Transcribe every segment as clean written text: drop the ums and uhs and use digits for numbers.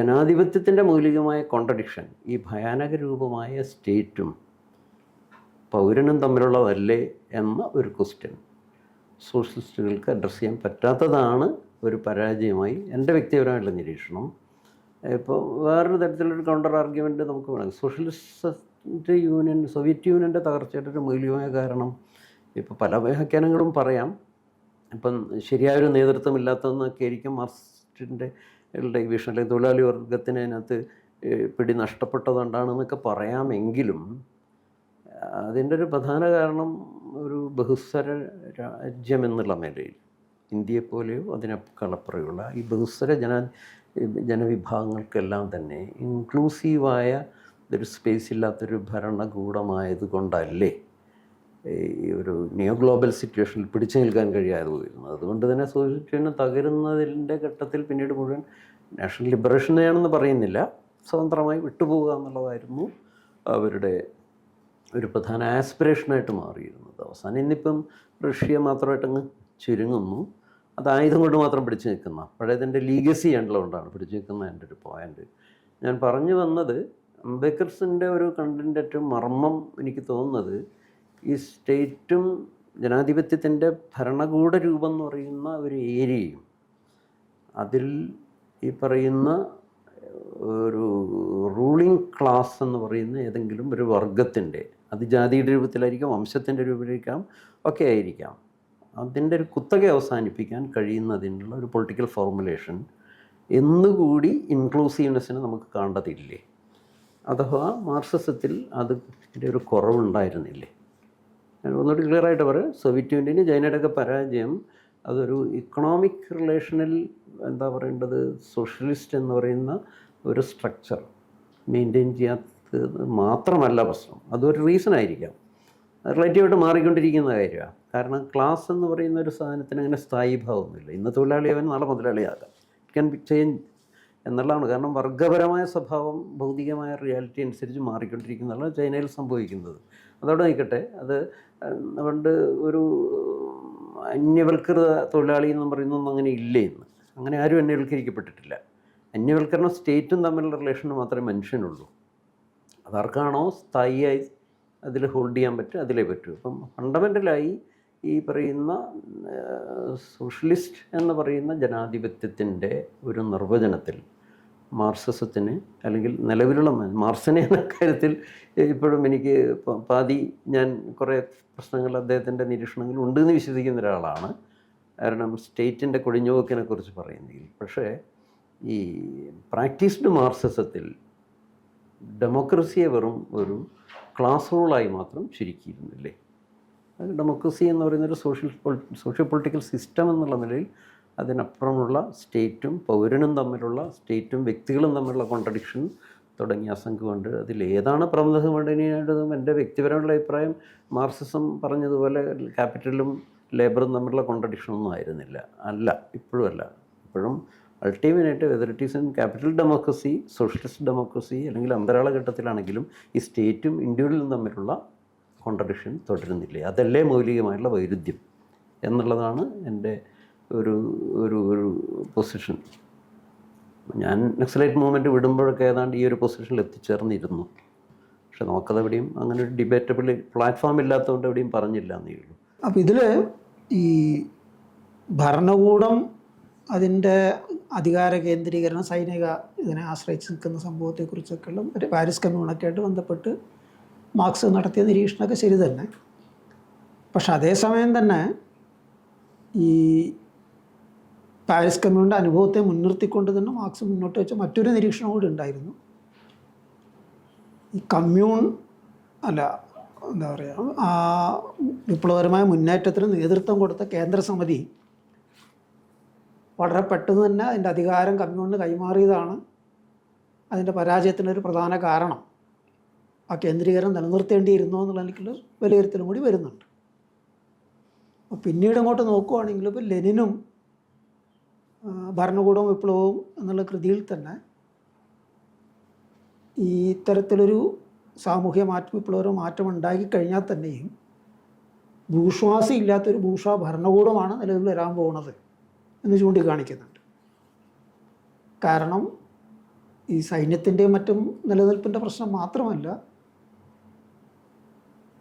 ജനാധിപത്യത്തിൻ്റെ മൗലികമായ കോൺട്രഡിക്ഷൻ, ഈ ഭയാനക രൂപമായ സ്റ്റേറ്റും പൗരനും തമ്മിലുള്ളതല്ലേ എന്ന ഒരു ക്വസ്റ്റ്യൻ സോഷ്യലിസ്റ്റുകൾക്ക് അഡ്രസ്സ് ചെയ്യാൻ പറ്റാത്തതാണ് ഒരു പരാജയമായി എൻ്റെ വ്യക്തിപരമായിട്ടുള്ള നിരീക്ഷണം. ഇപ്പോൾ വേറൊരു തരത്തിലൊരു കൗണ്ടർ ആർഗ്യുമെൻറ്റ് നമുക്ക് വേണം. സോഷ്യലിസ്റ്റ് യൂണിയൻ, സോവിയറ്റ് യൂണിയൻ്റെ തകർച്ചയുടെ ഒരു മൂല്യമായ കാരണം ഇപ്പോൾ പല വ്യാഖ്യാനങ്ങളും പറയാം. ഇപ്പം ശരിയായൊരു നേതൃത്വമില്ലാത്തതെന്നൊക്കെ ആയിരിക്കും മാർക്സിസ്റ്റിൻ്റെ വീക്ഷണം, അല്ലെങ്കിൽ തൊഴിലാളി വർഗത്തിന് അതിനകത്ത് പിടി നഷ്ടപ്പെട്ടതുകൊണ്ടാണെന്നൊക്കെ പറയാമെങ്കിലും അതിൻ്റെ ഒരു പ്രധാന കാരണം ഒരു ബഹുസ്വര രാജ്യം എന്നുള്ള നിലയിൽ ഇന്ത്യയെപ്പോലെയോ അതിനേക്കാളപ്പുറയുള്ള ഈ ബഹുസ്വര ജനവിഭാഗങ്ങൾക്കെല്ലാം തന്നെ ഇൻക്ലൂസീവായ ഒരു സ്പേസ് ഇല്ലാത്തൊരു ഭരണകൂടമായത് കൊണ്ടല്ലേ ഈ ഒരു നിയോ ഗ്ലോബൽ സിറ്റുവേഷനിൽ പിടിച്ചു നിൽക്കാൻ കഴിയാതെ പോയിരുന്നത്. അതുകൊണ്ട് തന്നെ സോവിയറ്റ് യൂണിയൻ തകരുന്നതിൻ്റെ ഘട്ടത്തിൽ പിന്നീട് മുഴുവൻ നാഷണൽ ലിബറേഷനെയാണെന്ന് പറയുന്നില്ല, സ്വതന്ത്രമായി വിട്ടുപോകുക എന്നുള്ളതായിരുന്നു അവരുടെ ഒരു പ്രധാന ആസ്പിറേഷനായിട്ട് മാറിയിരുന്നത്. അവസാനം ഇന്നിപ്പം റഷ്യ മാത്രമായിട്ടങ്ങ് ചുരുങ്ങുന്നു. അത് ആയുധം കൊണ്ട് മാത്രം പിടിച്ചു നിൽക്കുന്ന പഴയതിൻ്റെ ലീഗസി ഉള്ളതുകൊണ്ടാണ് പിടിച്ചു നിൽക്കുന്ന എൻ്റെ ഒരു പോയിൻ്റ്. ഞാൻ പറഞ്ഞു വന്നത് അംബേദ്കർസിൻ്റെ ഒരു കണ്ടൻ്റ് ഏറ്റവും മർമ്മം എനിക്ക് തോന്നുന്നത് ഈ സ്റ്റേറ്റും ജനാധിപത്യത്തിൻ്റെ ഭരണകൂട രൂപം എന്ന് പറയുന്ന ഒരു ഏരിയയും അതിൽ ഈ പറയുന്ന ഒരു റൂളിംഗ് ക്ലാസ് എന്ന് പറയുന്ന ഏതെങ്കിലും ഒരു വർഗത്തിൻ്റെ, അത് ജാതിയുടെ രൂപത്തിലായിരിക്കാം, വംശത്തിൻ്റെ രൂപത്തിലായിരിക്കാം, ഒക്കെ ആയിരിക്കാം, അതിൻ്റെ ഒരു കുത്തക അവസാനിപ്പിക്കാൻ കഴിയുന്നതിനുള്ള ഒരു പൊളിറ്റിക്കൽ ഫോർമുലേഷൻ എന്നുകൂടി ഇൻക്ലൂസീവ്നെസ്സിന് നമുക്ക് കാണേണ്ടതില്ലേ? അഥവാ മാർക്സിസത്തിൽ അതിൻ്റെ ഒരു കുറവുണ്ടായിരുന്നില്ലേ? ഞാൻ ഒന്നുകൂടി ക്ലിയറായിട്ട് പറയാം, സോവിയറ്റ് യൂണിയന് ചൈനയുടെയൊക്കെ പരാജയം അതൊരു ഇക്കണോമിക് റിലേഷനിൽ എന്താ പറയേണ്ടത്, സോഷ്യലിസ്റ്റ് എന്ന് പറയുന്ന ഒരു സ്ട്രക്ചർ മെയിൻറ്റെയിൻ ചെയ്യാത്തത് മാത്രമല്ല പ്രശ്നം, അതൊരു റീസൺ ആയിരിക്കാം. റിലേറ്റീവായിട്ട് മാറിക്കൊണ്ടിരിക്കുന്ന കാര്യമാണ്. കാരണം ക്ലാസ് എന്ന് പറയുന്ന ഒരു സാധനത്തിന് അങ്ങനെ സ്ഥായി ഭാവമൊന്നുമില്ല. ഇന്ന് തൊഴിലാളിയാവൻ നാളെ മുതലാളിയാകാം, ഇറ്റ് ക്യാൻ ബി ചേഞ്ച് എന്നുള്ളതാണ്. കാരണം വർഗപരമായ സ്വഭാവം ഭൗതികമായ റിയാലിറ്റി അനുസരിച്ച് മാറിക്കൊണ്ടിരിക്കുന്നതാണ് ചൈനയിൽ സംഭവിക്കുന്നത്. അതോടെ നിൽക്കട്ടെ, അത് അതുകൊണ്ട് ഒരു അന്യവൽകൃത തൊഴിലാളി എന്ന് പറയുന്നതൊന്നും അങ്ങനെ ഇല്ലേ ഇന്ന്. അങ്ങനെ ആരും അന്യവൽക്കരിക്കപ്പെട്ടിട്ടില്ല. അന്യവൽക്കരണം സ്റ്റേറ്റും തമ്മിലുള്ള റിലേഷന് മാത്രമേ മനുഷ്യനുള്ളൂ. അതാർക്കാണോ സ്ഥായിയായി അതിൽ ഹോൾഡ് ചെയ്യാൻ പറ്റും അതിലേ പറ്റൂ. അപ്പം ഫണ്ടമെൻ്റലായി ഈ പറയുന്ന സോഷ്യലിസ്റ്റ് എന്ന് പറയുന്ന ജനാധിപത്യത്തിൻ്റെ ഒരു നിർവചനത്തിൽ മാർക്സിസത്തിന്, അല്ലെങ്കിൽ നിലവിലുള്ള മാർക്സിനെ എന്ന കാര്യത്തിൽ ഇപ്പോഴും എനിക്ക് പാതി ഞാൻ കുറേ പ്രശ്നങ്ങൾ അദ്ദേഹത്തിൻ്റെ നിരീക്ഷണങ്ങളിൽ ഉണ്ടെന്ന് വിശ്വസിക്കുന്ന ഒരാളാണ്. കാരണം സ്റ്റേറ്റിൻ്റെ കൊഴിഞ്ഞുപോക്കിനെ കുറിച്ച് പറയുന്നെങ്കിൽ, പക്ഷേ ഈ പ്രാക്ടീസ്ഡ് മാർക്സിസത്തിൽ ഡെമോക്രസിയെ വെറും ഒരു ക്ലാസ് റൂളായി മാത്രം ചുരുക്കിയിരുന്നില്ലേ? ഡെമോക്രസി എന്ന് പറയുന്നൊരു സോഷ്യോ പൊളിറ്റിക്കൽ സിസ്റ്റം എന്നുള്ള നിലയിൽ അതിനപ്പുറമുള്ള സ്റ്റേറ്റും പൗരനും തമ്മിലുള്ള, സ്റ്റേറ്റും വ്യക്തികളും തമ്മിലുള്ള കോൺട്രഡിക്ഷൻ തുടങ്ങിയ അസംഖ്യമുണ്ട്. അതിലേതാണ് പ്രബന്ധമണ്ഡനീയതും എൻ്റെ വ്യക്തിപരമായുള്ള അഭിപ്രായം മാർക്സിസം പറഞ്ഞതുപോലെ ക്യാപിറ്റലും ലേബറും തമ്മിലുള്ള കോൺട്രഡിക്ഷനൊന്നും ആയിരുന്നില്ല. അല്ല, ഇപ്പോഴും അല്ല. ഇപ്പോഴും ultimate whether it is in capital democracy, socialist democracy, അല്ലെങ്കിൽ അന്തരാള ഘട്ടത്തിലാണെങ്കിലും ഈ സ്റ്റേറ്റും ഇൻഡിവിജ്വലും തമ്മിലുള്ള കോൺട്രഡിക്ഷൻ തുടരുന്നില്ലേ? അതല്ലേ മൗലികമായിട്ടുള്ള വൈരുദ്ധ്യം എന്നുള്ളതാണ് എൻ്റെ ഒരു ഒരു ഒരു പൊസിഷൻ. ഞാൻ നക്സലൈറ്റ് മൂവ്മെൻറ്റ് വിടുമ്പോഴൊക്കെ ഏതാണ്ട് ഈ ഒരു പൊസിഷനിൽ എത്തിച്ചേർന്നിരുന്നു. പക്ഷെ നമുക്കതെവിടെയും അങ്ങനെ ഒരു ഡിബേറ്റബിൾ പ്ലാറ്റ്ഫോം ഇല്ലാത്തതുകൊണ്ട് എവിടെയും പറഞ്ഞില്ല എന്നേ ഉള്ളൂ. അപ്പോൾ ഇതിൽ ഈ ഭരണകൂടം അതിൻ്റെ അധികാര കേന്ദ്രീകരണം, സൈനിക ഇതിനെ ആശ്രയിച്ച് നിൽക്കുന്ന സംഭവത്തെക്കുറിച്ചൊക്കെയുള്ള ഒരു പാരീസ് കമ്മ്യൂണൊക്കെ ആയിട്ട് ബന്ധപ്പെട്ട് മാർക്സ് നടത്തിയ നിരീക്ഷണമൊക്കെ ശരി തന്നെ. പക്ഷെ അതേസമയം തന്നെ ഈ പാരീസ് കമ്മ്യൂണിൻ്റെ അനുഭവത്തെ മുൻനിർത്തിക്കൊണ്ട് തന്നെ മാർക്സ് മുന്നോട്ട് വെച്ച മറ്റൊരു നിരീക്ഷണം കൂടി ഉണ്ടായിരുന്നു. ഈ കമ്മ്യൂൺ അല്ല, എന്താ പറയുക, ആ വിപ്ലവകരമായ മുന്നേറ്റത്തിന് നേതൃത്വം കൊടുത്ത കേന്ദ്രസമിതി വളരെ പെട്ടെന്ന് തന്നെ അതിൻ്റെ അധികാരം കമ്മ്യൂണിന് കൈമാറിയതാണ് അതിൻ്റെ പരാജയത്തിനൊരു പ്രധാന കാരണം. ആ കേന്ദ്രീകരണം നിലനിർത്തേണ്ടിയിരുന്നോ എന്നുള്ള എനിക്കുള്ള വിലയിരുത്തലും കൂടി വരുന്നുണ്ട്. അപ്പോൾ പിന്നീട് അങ്ങോട്ട് നോക്കുകയാണെങ്കിൽ ഇപ്പോൾ ലെനിനും ഭരണകൂടവും വിപ്ലവവും എന്നുള്ള കൃതിയിൽ തന്നെ ഈ ഇത്തരത്തിലൊരു സാമൂഹ്യ വിപ്ലവ മാറ്റം ഉണ്ടാക്കി കഴിഞ്ഞാൽ തന്നെയും ഭൂഷ്വാസി ഇല്ലാത്തൊരു ഭൂഷ്വാ ഭരണകൂടമാണ് നിലവിൽ വരാൻ പോകുന്നത് എന്ന് ചൂണ്ടിക്കാണിക്കുന്നുണ്ട്. കാരണം ഈ സൈന്യത്തിൻ്റെയും മറ്റും നിലനിൽപ്പിൻ്റെ പ്രശ്നം മാത്രമല്ല,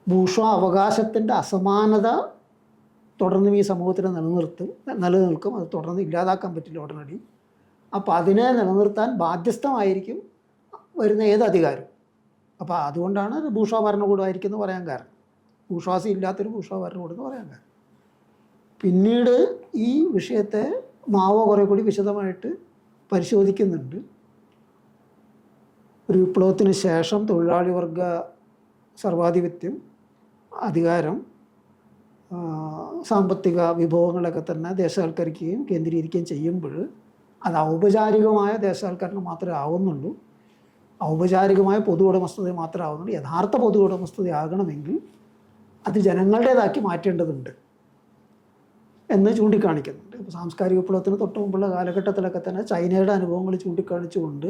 ഭൂഷ്വ അവകാശത്തിൻ്റെ അസമാനത തുടർന്നും ഈ സമൂഹത്തിൽ നിലനിൽക്കും. അത് തുടർന്ന് ഇല്ലാതാക്കാൻ പറ്റില്ല ഉടനടി. അപ്പോൾ അതിനെ നിലനിർത്താൻ ബാധ്യസ്ഥമായിരിക്കും വരുന്ന ഏത് അധികാരം. അപ്പോൾ അതുകൊണ്ടാണ് അത് ഭൂഷ്വ ഭരണകൂടമായിരിക്കും എന്ന് പറയാൻ കാരണം. ഭൂഷ്വാസി ഇല്ലാത്തൊരു ഭൂഷ്വ ഭരണകൂടം എന്ന് പറയാൻ കാരണം. പിന്നീട് ഈ വിഷയത്തെ മാവോ കുറേ കൂടി വിശദമായിട്ട് പരിശോധിക്കുന്നുണ്ട്. ഒരു വിപ്ലവത്തിന് ശേഷം തൊഴിലാളി വർഗ സർവാധിപത്യം, അധികാരം, സാമ്പത്തിക വിഭവങ്ങളൊക്കെ തന്നെ ദേശസാൽക്കരിക്കുകയും കേന്ദ്രീകരിക്കുകയും ചെയ്യുമ്പോൾ അത് ഔപചാരികമായ ദേശസാൽക്കരണം മാത്രമേ ആവുന്നുള്ളൂ. ഔപചാരികമായ പൊതു ഉടമസ്ഥത മാത്രമേ ആവുന്നുള്ളൂ. യഥാർത്ഥ പൊതു ഉടമസ്ഥതയാകണമെങ്കിൽ അത് ജനങ്ങളുടേതാക്കി മാറ്റേണ്ടതുണ്ട് എന്ന് ചൂണ്ടിക്കാണിക്കുന്നുണ്ട്. ഇപ്പോൾ സാംസ്കാരിക വിപ്ലവത്തിന് തൊട്ട് മുമ്പുള്ള കാലഘട്ടത്തിലൊക്കെ തന്നെ ചൈനയുടെ അനുഭവങ്ങൾ ചൂണ്ടിക്കാണിച്ചുകൊണ്ട്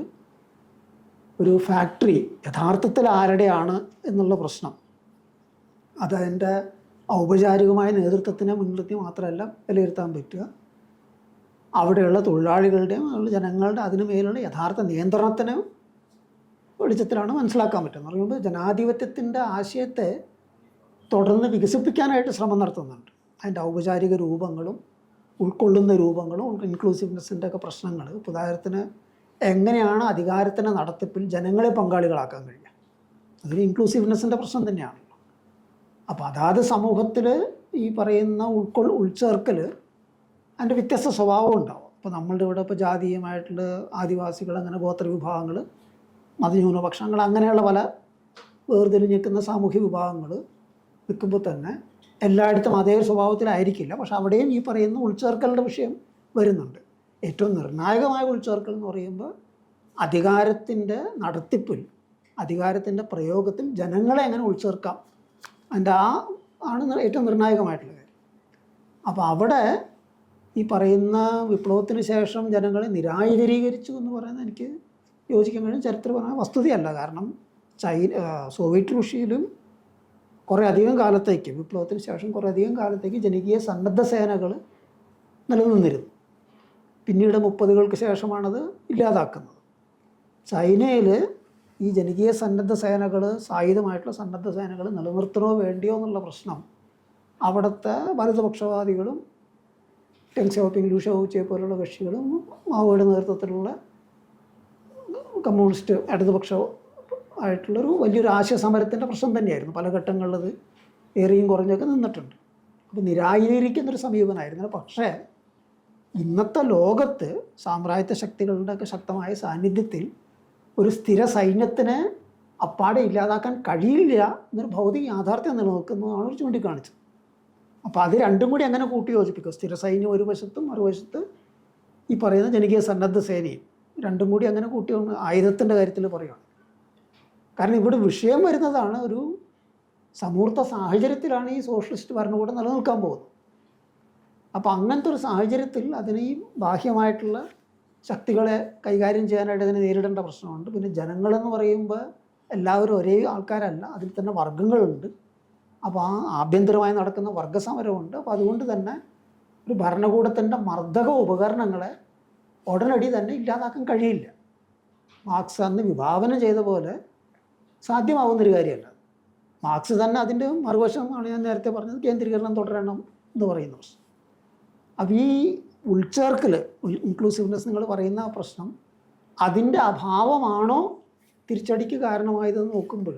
ഒരു ഫാക്ടറി യഥാർത്ഥത്തിൽ ആരുടെയാണ് എന്നുള്ള പ്രശ്നം അതതിൻ്റെ ഔപചാരികമായ നേതൃത്വത്തിനെ മുൻനിർത്തി മാത്രമല്ല വിലയിരുത്താൻ പറ്റുക, അവിടെയുള്ള തൊഴിലാളികളുടെയും ജനങ്ങളുടെ അതിനു മേലുള്ള യഥാർത്ഥ നിയന്ത്രണത്തിന് വെളിച്ചത്തിലാണ് മനസ്സിലാക്കാൻ പറ്റുന്നത്. പറയുമ്പോൾ ജനാധിപത്യത്തിൻ്റെ ആശയത്തെ തുടർന്ന് വികസിപ്പിക്കാനായിട്ട് ശ്രമം നടത്തുന്നുണ്ട്. അതിൻ്റെ ഔപചാരിക രൂപങ്ങളും ഉൾക്കൊള്ളുന്ന രൂപങ്ങളും ഇൻക്ലൂസീവ്നെസ്സിൻ്റെ ഒക്കെ പ്രശ്നങ്ങൾ, ഉദാഹരണത്തിന് എങ്ങനെയാണ് അധികാരത്തിൻ്റെ നടത്തിപ്പിൽ ജനങ്ങളെ പങ്കാളികളാക്കാൻ കഴിയുക, അതൊരു ഇൻക്ലൂസീവ്നെസ്സിൻ്റെ പ്രശ്നം തന്നെയാണല്ലോ. അപ്പോൾ അതാത് സമൂഹത്തിൽ ഈ പറയുന്ന ഉൾച്ചേർക്കൽ അതിൻ്റെ വ്യത്യസ്ത സ്വഭാവം ഉണ്ടാവും. അപ്പോൾ നമ്മളുടെ ഇവിടെ ഇപ്പോൾ ജാതീയമായിട്ടുള്ള ആദിവാസികൾ, അങ്ങനെ ഗോത്ര വിഭാഗങ്ങൾ, മതന്യൂനപക്ഷങ്ങൾ, അങ്ങനെയുള്ള പല വേർതിരിഞ്ഞിരിക്കുന്ന സാമൂഹ്യ വിഭാഗങ്ങൾ നിൽക്കുമ്പോൾ തന്നെ എല്ലായിടത്തും അതേ സ്വഭാവത്തിലായിരിക്കില്ല. പക്ഷെ അവിടെയും ഈ പറയുന്ന ഉൾച്ചേർക്കലിൻ്റെ വിഷയം വരുന്നുണ്ട്. ഏറ്റവും നിർണായകമായ ഉൾച്ചേർക്കൽ എന്ന് പറയുമ്പോൾ അധികാരത്തിൻ്റെ നടത്തിപ്പിൽ, അധികാരത്തിൻ്റെ പ്രയോഗത്തിൽ ജനങ്ങളെ എങ്ങനെ ഉൾച്ചേർക്കാം, അതിൻ്റെ ആണ് ഏറ്റവും നിർണായകമായിട്ടുള്ള കാര്യം. അപ്പോൾ അവിടെ ഈ പറയുന്ന വിപ്ലവത്തിന് ശേഷം ജനങ്ങളെ നിരായുധീകരിച്ചു എന്ന് പറയുന്നത് എനിക്ക് യോജിക്കാൻ കഴിയും ചരിത്രപരമായ വസ്തുതയല്ല. കാരണം സോവിയറ്റ് റഷ്യയിലും കുറേ അധികം കാലത്തേക്ക്, വിപ്ലവത്തിന് ശേഷം കുറേ അധികം കാലത്തേക്ക് ജനകീയ സന്നദ്ധ സേനകൾ നിലനിന്നിരുന്നു. പിന്നീട് 30-കൾക്ക് ശേഷമാണത് ഇല്ലാതാക്കുന്നത്. ചൈനയിൽ ഈ ജനകീയ സന്നദ്ധ സേനകൾ, സായുധമായിട്ടുള്ള സന്നദ്ധ സേനകൾ നിലനിർത്തണോ വേണ്ടിയോ എന്നുള്ള പ്രശ്നം അവിടുത്തെ വലതുപക്ഷവാദികളും ടെങ് ഷോപ്പിംഗ്, ലൂ ഷോവുച്ചെ പോലുള്ള കക്ഷികളും മാവോയുടെ നേതൃത്വത്തിലുള്ള കമ്മ്യൂണിസ്റ്റ് ഇടതുപക്ഷ ആയിട്ടുള്ളൊരു വലിയൊരു ആശയസമരത്തിൻ്റെ പ്രശ്നം തന്നെയായിരുന്നു. പല ഘട്ടങ്ങളിലത് ഏറിയും കുറഞ്ഞൊക്കെ നിന്നിട്ടുണ്ട്. അപ്പോൾ നിരാകരിക്കുന്നൊരു സമീപനമായിരുന്നു. പക്ഷേ ഇന്നത്തെ ലോകത്ത് സാമ്രാജ്യത്വ ശക്തികളുടെയൊക്കെ ശക്തമായ സാന്നിധ്യത്തിൽ ഒരു സ്ഥിര സൈന്യത്തിനെ അപ്പാടെ ഇല്ലാതാക്കാൻ കഴിയില്ല എന്നൊരു ഭൗതിക യാഥാർത്ഥ്യം നിലനിൽക്കുന്നതാണ് അവർ ചൂണ്ടിക്കാണിച്ചത്. അപ്പോൾ അത് രണ്ടും കൂടി എങ്ങനെ കൂട്ടി യോജിപ്പിക്കും? സ്ഥിര സൈന്യം ഒരു വശത്തും മറുവശത്ത് ഈ പറയുന്ന ജനകീയ സന്നദ്ധ സേനയും, രണ്ടും കൂടി അങ്ങനെ കൂട്ടി ആയുധത്തിൻ്റെ കാര്യത്തിൽ പറയുകയാണ്. കാരണം ഇവിടെ വിഷയം വരുന്നതാണ്, ഒരു സമൂർത്ത സാഹചര്യത്തിലാണ് ഈ സോഷ്യലിസ്റ്റ് ഭരണകൂടം നിലനിൽക്കാൻ പോകുന്നത്. അപ്പോൾ അങ്ങനത്തെ ഒരു സാഹചര്യത്തിൽ അതിന് ഈ ബാഹ്യമായിട്ടുള്ള ശക്തികളെ കൈകാര്യം ചെയ്യാനായിട്ട് അതിനെ നേരിടേണ്ട പ്രശ്നമുണ്ട്. പിന്നെ ജനങ്ങളെന്ന് പറയുമ്പോൾ എല്ലാവരും ഒരേ ആൾക്കാരല്ല, അതിൽ തന്നെ വർഗ്ഗങ്ങളുണ്ട്. അപ്പോൾ ആ ആഭ്യന്തരമായി നടക്കുന്ന വർഗ്ഗസമരമുണ്ട്. അപ്പോൾ അതുകൊണ്ട് തന്നെ ഒരു ഭരണകൂടത്തിൻ്റെ മർദ്ദക ഉപകരണങ്ങളെ ഉടനടി തന്നെ ഇല്ലാതാക്കാൻ കഴിയില്ല. മാർക്സ് അന്ന് വിഭാവന ചെയ്ത പോലെ സാധ്യമാവുന്നൊരു കാര്യമല്ല. മാർക്സ് തന്നെ അതിൻ്റെ മറുവശമാണ് ഞാൻ നേരത്തെ പറഞ്ഞത്, കേന്ദ്രീകരണം തുടരണം എന്ന് പറയുന്ന പ്രശ്നം. അപ്പോൾ ഈ ഉൾച്ചേർക്കൽ, ഇൻക്ലൂസീവ്നെസ് നിങ്ങൾ പറയുന്ന ആ പ്രശ്നം, അതിൻ്റെ അഭാവമാണോ തിരിച്ചടിക്ക് കാരണമായതെന്ന് നോക്കുമ്പോൾ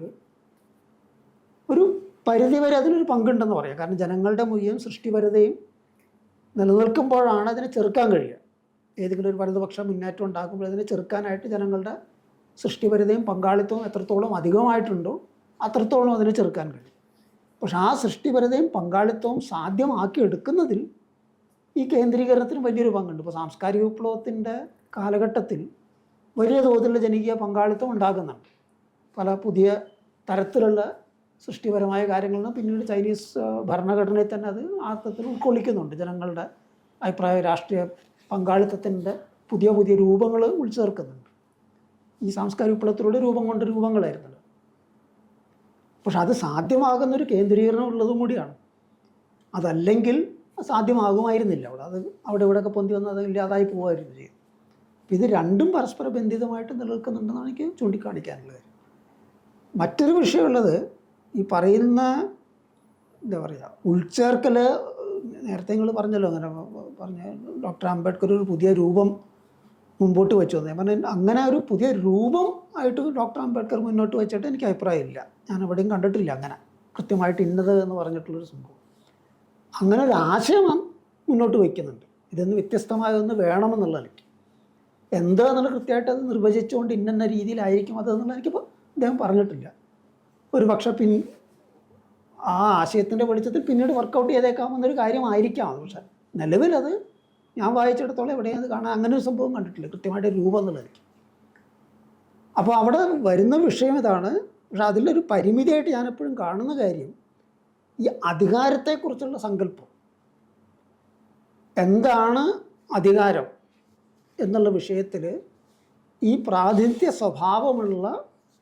ഒരു പരിധിവരെ അതിനൊരു പങ്കുണ്ടെന്ന് പറയാം. കാരണം ജനങ്ങളുടെ മുഴുവൻ സൃഷ്ടിപരതയും നിലനിൽക്കുമ്പോഴാണ് അതിനെ ചെറുക്കാൻ കഴിയുക. ഏതെങ്കിലും ഒരു വലതുപക്ഷ മുന്നേറ്റം ഉണ്ടാക്കുമ്പോൾ അതിനെ ചെറുക്കാനായിട്ട് ജനങ്ങളുടെ സൃഷ്ടിപരതയും പങ്കാളിത്തവും എത്രത്തോളം അധികമായിട്ടുണ്ടോ അത്രത്തോളം അതിനെ ചെറുക്കാൻ കഴിയും. പക്ഷെ ആ സൃഷ്ടിപരതയും പങ്കാളിത്തവും സാധ്യമാക്കി എടുക്കുന്നതിൽ ഈ കേന്ദ്രീകരണത്തിന് വലിയൊരു പങ്കുണ്ട്. ഇപ്പോൾ സാംസ്കാരിക വിപ്ലവത്തിൻ്റെ കാലഘട്ടത്തിൽ വലിയ തോതിലുള്ള ജനകീയ പങ്കാളിത്തം ഉണ്ടാകുന്നുണ്ട്. പല പുതിയ തരത്തിലുള്ള സൃഷ്ടിപരമായ കാര്യങ്ങളും പിന്നീട് ചൈനീസ് ഭരണഘടനയിൽ തന്നെ അത് അർത്ഥത്തിൽ ഉൾക്കൊള്ളിക്കുന്നുണ്ട്. ജനങ്ങളുടെ അഭിപ്രായ രാഷ്ട്രീയ പങ്കാളിത്തത്തിൻ്റെ പുതിയ പുതിയ രൂപങ്ങൾ ഉൾച്ചേർക്കുന്നുണ്ട്. ഈ സാംസ്കാരിക വിപ്ലവത്തിലൂടെ രൂപം കൊണ്ട് രൂപങ്ങളായിരുന്നല്ലോ. പക്ഷെ അത് സാധ്യമാകുന്നൊരു കേന്ദ്രീകരണം ഉള്ളതും കൂടിയാണ്. അതല്ലെങ്കിൽ സാധ്യമാകുമായിരുന്നില്ല. അത് അവിടെ ഇവിടെയൊക്കെ പൊന്തി വന്ന് അത് ഇല്ലാതായി പോകുമായിരുന്നു ചെയ്യും. അപ്പോൾ ഇത് രണ്ടും പരസ്പര ബന്ധിതമായിട്ട് നിലനിൽക്കുന്നുണ്ടെന്നാണ് എനിക്ക് ചൂണ്ടിക്കാണിക്കാനുള്ളത്. മറ്റൊരു വിഷയമുള്ളത് ഈ പറയുന്ന എന്താ പറയുക ഉൾച്ചേർക്കൽ, നേരത്തെ നിങ്ങൾ പറഞ്ഞല്ലോ അങ്ങനെ പറഞ്ഞ ഡോക്ടർ അംബേദ്കർ ഒരു പുതിയ രൂപം മുമ്പോട്ട് വെച്ചു തന്നെ. ഞാൻ പറഞ്ഞാൽ അങ്ങനെ ഒരു പുതിയ രൂപം ആയിട്ട് ഡോക്ടർ അംബേദ്കർ മുന്നോട്ട് വെച്ചിട്ട് എനിക്ക് അഭിപ്രായമില്ല. ഞാൻ എവിടെയും കണ്ടിട്ടില്ല അങ്ങനെ കൃത്യമായിട്ട് ഇന്നത് എന്ന് പറഞ്ഞിട്ടുള്ളൊരു സംഭവം. അങ്ങനെ ഒരു ആശയം മുന്നോട്ട് വയ്ക്കുന്നുണ്ട്, ഇതൊന്ന് വ്യത്യസ്തമായൊന്ന് വേണമെന്നുള്ള എനിക്ക് എന്താന്നുള്ള കൃത്യമായിട്ട് അത് നിർവചിച്ചുകൊണ്ട് ഇന്ന രീതിയിലായിരിക്കും അതെന്നുള്ള എനിക്കിപ്പോൾ അദ്ദേഹം പറഞ്ഞിട്ടില്ല. ഒരു പക്ഷേ ആ ആശയത്തിൻ്റെ വെളിച്ചത്തിൽ പിന്നീട് വർക്കൗട്ട് ചെയ്തേക്കാമെന്നൊരു കാര്യമായിരിക്കാം. പക്ഷേ നിലവിലത് ഞാൻ വായിച്ചിടത്തോളം എവിടെയും അത് കാണാൻ അങ്ങനെ ഒരു സംഭവം കണ്ടിട്ടില്ല, കൃത്യമായിട്ട് രൂപം എന്നുള്ളതായിരിക്കും. അപ്പോൾ അവിടെ വരുന്ന വിഷയം ഇതാണ്. പക്ഷെ അതിലൊരു പരിമിതിയായിട്ട് ഞാനെപ്പോഴും കാണുന്ന കാര്യം ഈ അധികാരത്തെക്കുറിച്ചുള്ള സങ്കല്പം. എന്താണ് അധികാരം എന്നുള്ള വിഷയത്തിൽ ഈ പ്രാതിനിധ്യ സ്വഭാവമുള്ള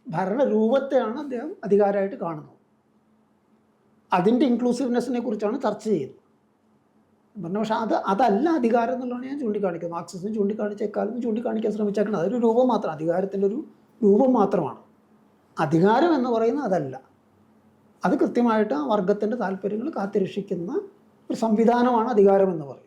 ഭരണരൂപത്തെയാണ് അദ്ദേഹം അധികാരമായിട്ട് കാണുന്നത്. അതിൻ്റെ ഇൻക്ലൂസീവ്നെസ്സിനെ കുറിച്ചാണ് ചർച്ച ചെയ്യുന്നത്. പറഞ്ഞ പക്ഷേ അതല്ല അധികാരം എന്നുള്ളതാണ് ഞാൻ ചൂണ്ടിക്കാണിക്കുന്നത്. മാർക്സിസം ചൂണ്ടിക്കാണിച്ച എക്കാലത്തും ചൂണ്ടിക്കാണിക്കാൻ ശ്രമിച്ചേക്കുന്നത് അതൊരു രൂപം മാത്രം, അധികാരത്തിൻ്റെ ഒരു രൂപം മാത്രമാണ്. അധികാരം എന്ന് പറയുന്നത് അതല്ല. അത് കൃത്യമായിട്ട് ആ വർഗത്തിൻ്റെ താല്പര്യങ്ങൾ കാത്തുരക്ഷിക്കുന്ന ഒരു സംവിധാനമാണ് അധികാരം എന്ന് പറയുന്നത്.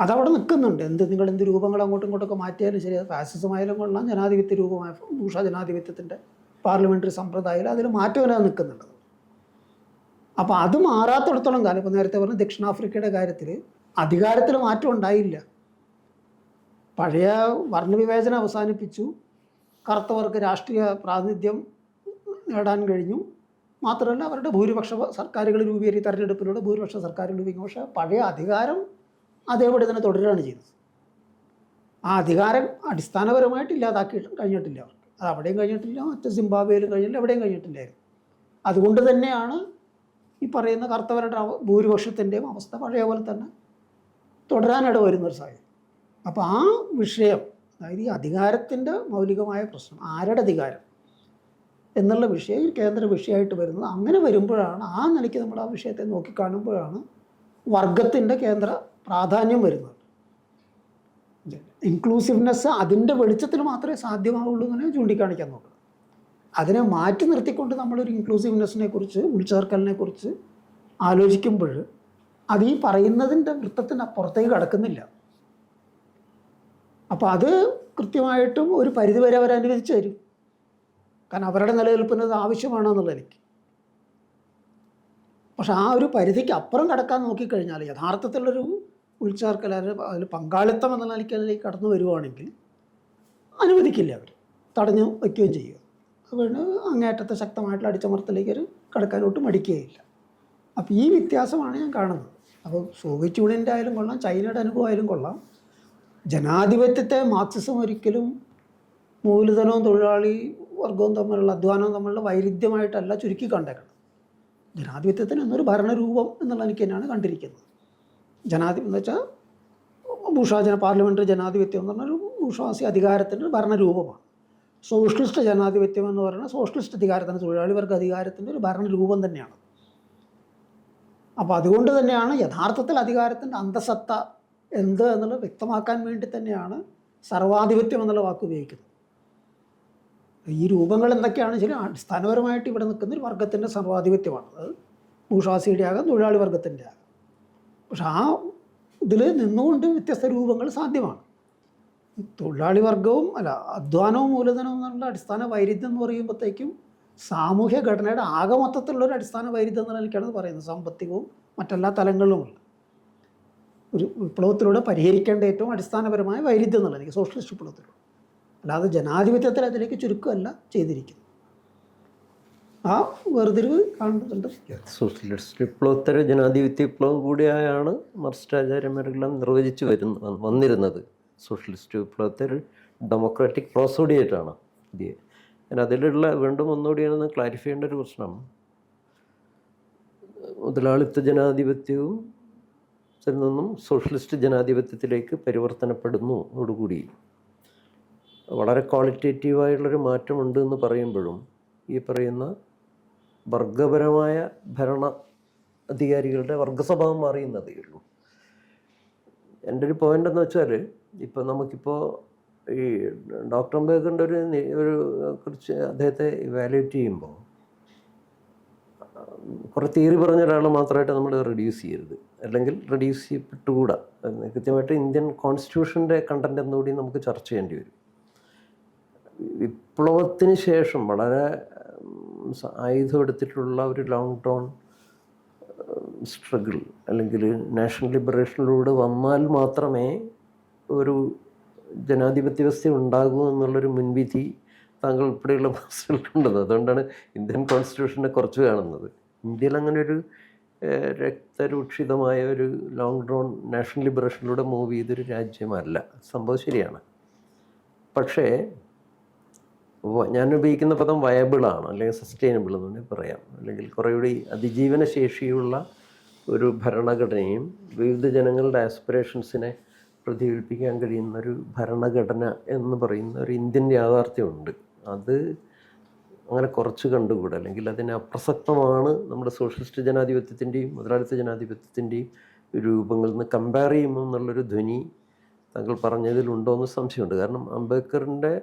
അതവിടെ നിൽക്കുന്നുണ്ട്. നിങ്ങൾ എന്ത് രൂപങ്ങൾ അങ്ങോട്ടും ഇങ്ങോട്ടൊക്കെ മാറ്റിയാലും ശരി, ഫാസിസമായാലും കൊള്ളാം, ജനാധിപത്യ രൂപമായ ഭൂഷ ജനാധിപത്യത്തിൻ്റെ പാർലമെൻ്ററി സമ്പ്രദായം അതിൽ മാറ്റം വരാതെ നിൽക്കുന്നുണ്ട്. അപ്പോൾ അത് മാറാത്തിടത്തോളം കാലം, ഇപ്പോൾ നേരത്തെ പറഞ്ഞ ദക്ഷിണാഫ്രിക്കയുടെ കാര്യത്തിൽ അധികാരത്തിൽ മാറ്റം ഉണ്ടായില്ല. പഴയ വർണ്ണവിവേചനം അവസാനിപ്പിച്ചു, കറുത്തവർക്ക് രാഷ്ട്രീയ പ്രാതിനിധ്യം നേടാൻ കഴിഞ്ഞു. മാത്രമല്ല അവരുടെ ഭൂരിപക്ഷ സർക്കാരുകൾ രൂപീകരിച്ച് തെരഞ്ഞെടുപ്പിലൂടെ ഭൂരിപക്ഷ സർക്കാരുകൾ രൂപീകരിക്കും. പക്ഷേ പഴയ അധികാരം അതേപടി തന്നെ തുടരുകയാണ് ചെയ്തത്. ആ അധികാരം അടിസ്ഥാനപരമായിട്ട് ഇല്ലാതാക്കി കഴിഞ്ഞിട്ടില്ല അവർക്ക്. അത് അവിടെയും കഴിഞ്ഞിട്ടില്ല, മറ്റ് സിംബാബ്വേയിലും കഴിഞ്ഞിട്ടില്ല, എവിടെയും കഴിഞ്ഞിട്ടില്ലായിരുന്നു. അതുകൊണ്ട് തന്നെയാണ് ഈ പറയുന്ന കറുത്തവരുടെ ഭൂരിപക്ഷത്തിൻ്റെയും അവസ്ഥ പഴയ പോലെ തന്നെ തുടരാനിട വരുന്നൊരു സാഹചര്യം. അപ്പോൾ ആ വിഷയം, അതായത് ഈ അധികാരത്തിൻ്റെ മൗലികമായ പ്രശ്നം, ആരുടെ അധികാരം എന്നുള്ള വിഷയം കേന്ദ്ര വിഷയമായിട്ട് വരുന്നത്. അങ്ങനെ വരുമ്പോഴാണ്, ആ നിലയ്ക്ക് നമ്മൾ ആ വിഷയത്തെ നോക്കിക്കാണുമ്പോഴാണ് വർഗത്തിൻ്റെ കേന്ദ്ര പ്രാധാന്യം വരുന്നത്. ഇൻക്ലൂസീവ്നെസ് അതിൻ്റെ വെളിച്ചത്തിൽ മാത്രമേ സാധ്യമാവുള്ളൂ എന്ന് ചൂണ്ടിക്കാണിക്കാൻ നോക്കണം. അതിനെ മാറ്റി നിർത്തിക്കൊണ്ട് നമ്മളൊരു ഇൻക്ലൂസീവ്നെസ്സിനെ കുറിച്ച്, ഉൾച്ചേർക്കലിനെ കുറിച്ച് ആലോചിക്കുമ്പോൾ അത് ഈ പറയുന്നതിൻ്റെ വൃത്തത്തിൻ്റെ അപ്പുറത്തേക്ക് കടക്കുന്നില്ല. അപ്പോൾ അത് കൃത്യമായിട്ടും ഒരു പരിധിവരെ അവർ അനുവദിച്ചു തരും. കാരണം അവരുടെ നിലനിൽപ്പിന് അത് ആവശ്യമാണെന്നുള്ള എനിക്ക്. പക്ഷെ ആ ഒരു പരിധിക്ക് അപ്പുറം കടക്കാൻ നോക്കിക്കഴിഞ്ഞാൽ യഥാർത്ഥത്തിലുള്ളൊരു ഉൾച്ചേർക്കൽ, അതിൽ പങ്കാളിത്തം എന്ന നിലയ്ക്ക് കടന്നു വരുവാണെങ്കിൽ അനുവദിക്കില്ല, അവർ തടഞ്ഞു വയ്ക്കുകയും ചെയ്യുക. അതുകൊണ്ട് അങ്ങേയറ്റത്തെ ശക്തമായിട്ടുള്ള അടിച്ചമർത്തലേക്ക് കടക്കാനോട്ട് മടിക്കുകയില്ല. അപ്പോൾ ഈ വ്യത്യാസമാണ് ഞാൻ കാണുന്നത്. അപ്പോൾ സോവിയറ്റ് യൂണിയൻ്റെ ആയാലും കൊള്ളാം, ചൈനയുടെ അനുഭവം ആയാലും കൊള്ളാം, ജനാധിപത്യത്തെ മാർക്സിസം ഒരിക്കലും മൂലധനവും തൊഴിലാളി വർഗവും തമ്മിലുള്ള അധ്വാനവും തമ്മിലുള്ള വൈരുദ്ധ്യമായിട്ടല്ല ചുരുക്കി കണ്ടേക്കണം. ജനാധിപത്യത്തിന് എന്നൊരു ഭരണരൂപം എന്നുള്ള എനിക്ക് തന്നെയാണ് കണ്ടിരിക്കുന്നത്. ജനാധിപത്യം എന്ന് വെച്ചാൽ പാർലമെൻ്ററി ജനാധിപത്യം എന്ന് പറഞ്ഞൊരു ഭൂഷാസി അധികാരത്തിൻ്റെ ഒരു ഭരണരൂപമാണ്. സോഷ്യലിസ്റ്റ് ജനാധിപത്യം എന്ന് പറയുന്നത് സോഷ്യലിസ്റ്റ് അധികാരത്തിൻ്റെ, തൊഴിലാളി വർഗ അധികാരത്തിൻ്റെ ഒരു ഭരണരൂപം തന്നെയാണ്. അപ്പോൾ അതുകൊണ്ട് തന്നെയാണ് യഥാർത്ഥത്തിൽ അധികാരത്തിൻ്റെ അന്തസത്ത എന്ത് എന്നുള്ളത് വ്യക്തമാക്കാൻ വേണ്ടി തന്നെയാണ് സർവാധിപത്യം എന്നുള്ള വാക്ക് ഉപയോഗിക്കുന്നത്. ഈ രൂപങ്ങൾ എന്തൊക്കെയാണ് ശരി, അടിസ്ഥാനപരമായിട്ട് ഇവിടെ നിൽക്കുന്ന ഒരു വർഗത്തിൻ്റെ സർവാധിപത്യമാണ്. അത് ഭൂഷാസിയുടെ ആകാം, തൊഴിലാളി വർഗത്തിൻ്റെ ആകാം. പക്ഷെ ആ ഇതിൽ നിന്നുകൊണ്ട് വ്യത്യസ്ത രൂപങ്ങൾ സാധ്യമാണ്. തൊഴിലാളി വർഗവും അധ്വാനവും മൂലധനവും എന്നുള്ള അടിസ്ഥാന വൈരുദ്ധ്യം എന്ന് പറയുമ്പോഴത്തേക്കും സാമൂഹ്യ ഘടനയുടെ ആകെ മൊത്തത്തിലുള്ളൊരു അടിസ്ഥാന വൈരുദ്ധ്യം എന്നുള്ള എനിക്കാണ് പറയുന്നത്. സാമ്പത്തികവും മറ്റെല്ലാ തലങ്ങളിലുമുള്ള ഒരു വിപ്ലവത്തിലൂടെ പരിഹരിക്കേണ്ട ഏറ്റവും അടിസ്ഥാനപരമായ വൈരുദ്ധ്യം എന്നുള്ള എനിക്ക് സോഷ്യലിസ്റ്റ് വിപ്ലവത്തിലൂടെ, അല്ലാതെ ജനാധിപത്യത്തിൽ അതിലേക്ക് ചുരുക്കമല്ല ചെയ്തിരിക്കുന്നത്. ആ വേർതിരിവ് കാണുന്നുണ്ട്. സോഷ്യലിസ്റ്റ് വിപ്ലവോത്തര ജനാധിപത്യ വിപ്ലവം കൂടിയായാണ് മാർക്സിസ്റ്റാചാര്യന്മാരെല്ലാം നിർവചിച്ച് വന്നിരുന്നത്. സോഷ്യലിസ്റ്റ് വിപ്ലവത്തെ ഒരു ഡെമോക്രാറ്റിക് പ്രോസോഡിയായിട്ടാണ് ഇത്. അതിലുള്ള വീണ്ടും ഒന്നുകൂടിയാണെന്ന് ക്ലാരിഫൈ ചെയ്യേണ്ട ഒരു പ്രശ്നം, മുതലാളിത്ത ജനാധിപത്യവും നിന്നും സോഷ്യലിസ്റ്റ് ജനാധിപത്യത്തിലേക്ക് പരിവർത്തനപ്പെടുന്നതോടുകൂടി വളരെ ക്വാളിറ്റേറ്റീവായുള്ളൊരു മാറ്റമുണ്ട് എന്ന് പറയുമ്പോഴും ഈ പറയുന്ന വർഗപരമായ ഭരണ അധികാരികളുടെ വർഗസ്വഭാവം മാറിയെന്നതേ ഉള്ളൂ. എൻ്റെ ഒരു പോയിൻ്റ് എന്ന് വെച്ചാൽ ഇപ്പോൾ നമുക്കിപ്പോൾ ഈ ഡോക്ടർ അംബേദ്കറിൻ്റെ ഒരു കുറിച്ച് അദ്ദേഹത്തെ ഇവാലുവേറ്റ് ചെയ്യുമ്പോൾ കുറേ തിയറി പറഞ്ഞ ഒരാൾ മാത്രമായിട്ട് നമ്മൾ റെഡ്യൂസ് ചെയ്യരുത്, അല്ലെങ്കിൽ റെഡ്യൂസ് ചെയ്യപ്പെട്ടുകൂടാ. കൃത്യമായിട്ട് ഇന്ത്യൻ കോൺസ്റ്റിറ്റ്യൂഷൻ്റെ കണ്ടന്റ് എന്നുകൂടി നമുക്ക് ചർച്ച ചെയ്യേണ്ടി വരും. വിപ്ലവത്തിന് ശേഷം വളരെ ആയുധം എടുത്തിട്ടുള്ള ഒരു ലോങ് ടേൺ സ്ട്രഗിൾ അല്ലെങ്കിൽ നാഷണൽ ലിബറേഷനിലൂടെ വന്നാൽ മാത്രമേ ഒരു ജനാധിപത്യ വ്യവസ്ഥ ഉണ്ടാകൂ എന്നുള്ളൊരു മുൻവിധി താങ്കൾ ഉൾപ്പെടെയുള്ള മാസ്റ്റർക്കുണ്ടത്. അതുകൊണ്ടാണ് ഇന്ത്യൻ കോൺസ്റ്റിറ്റ്യൂഷനെ കുറച്ച് കാണുന്നത്. ഇന്ത്യയിൽ അങ്ങനെ ഒരു രക്തരൂക്ഷിതമായ ഒരു ലോങ് ഡ്രോൺ നാഷണൽ ലിബറേഷനിലൂടെ മൂവ് ചെയ്തൊരു രാജ്യമല്ല. സംഭവം ശരിയാണ്. പക്ഷേ ഞാൻ ഉപയോഗിക്കുന്ന പദം വയബിളാണ്, അല്ലെങ്കിൽ സസ്റ്റൈനബിൾ എന്ന് വേണമെങ്കിൽ പറയാം. അല്ലെങ്കിൽ കുറേയൂടി അതിജീവന ശേഷിയുള്ള ഒരു ഭരണഘടനയും വിവിധ ജനങ്ങളുടെ ആസ്പിറേഷൻസിനെ പ്രതിഫലിപ്പിക്കാൻ കഴിയുന്ന ഒരു ഭരണഘടന എന്ന് പറയുന്ന ഒരു ഇന്ത്യൻ യാഥാർത്ഥ്യമുണ്ട്. അത് അങ്ങനെ കുറച്ച് കണ്ടുകൂടാ, അല്ലെങ്കിൽ അതിന് അപ്രസക്തമാണ് നമ്മുടെ സോഷ്യലിസ്റ്റ് ജനാധിപത്യത്തിൻ്റെയും മുതലാളിത്ത ജനാധിപത്യത്തിൻ്റെയും രൂപങ്ങളിൽ നിന്ന് കമ്പയർ ചെയ്യുമ്പോൾ എന്നുള്ളൊരു ധ്വനി താങ്കൾ പറഞ്ഞതിലുണ്ടോ എന്ന് സംശയമുണ്ട്. കാരണം അംബേദ്കറിൻ്റെ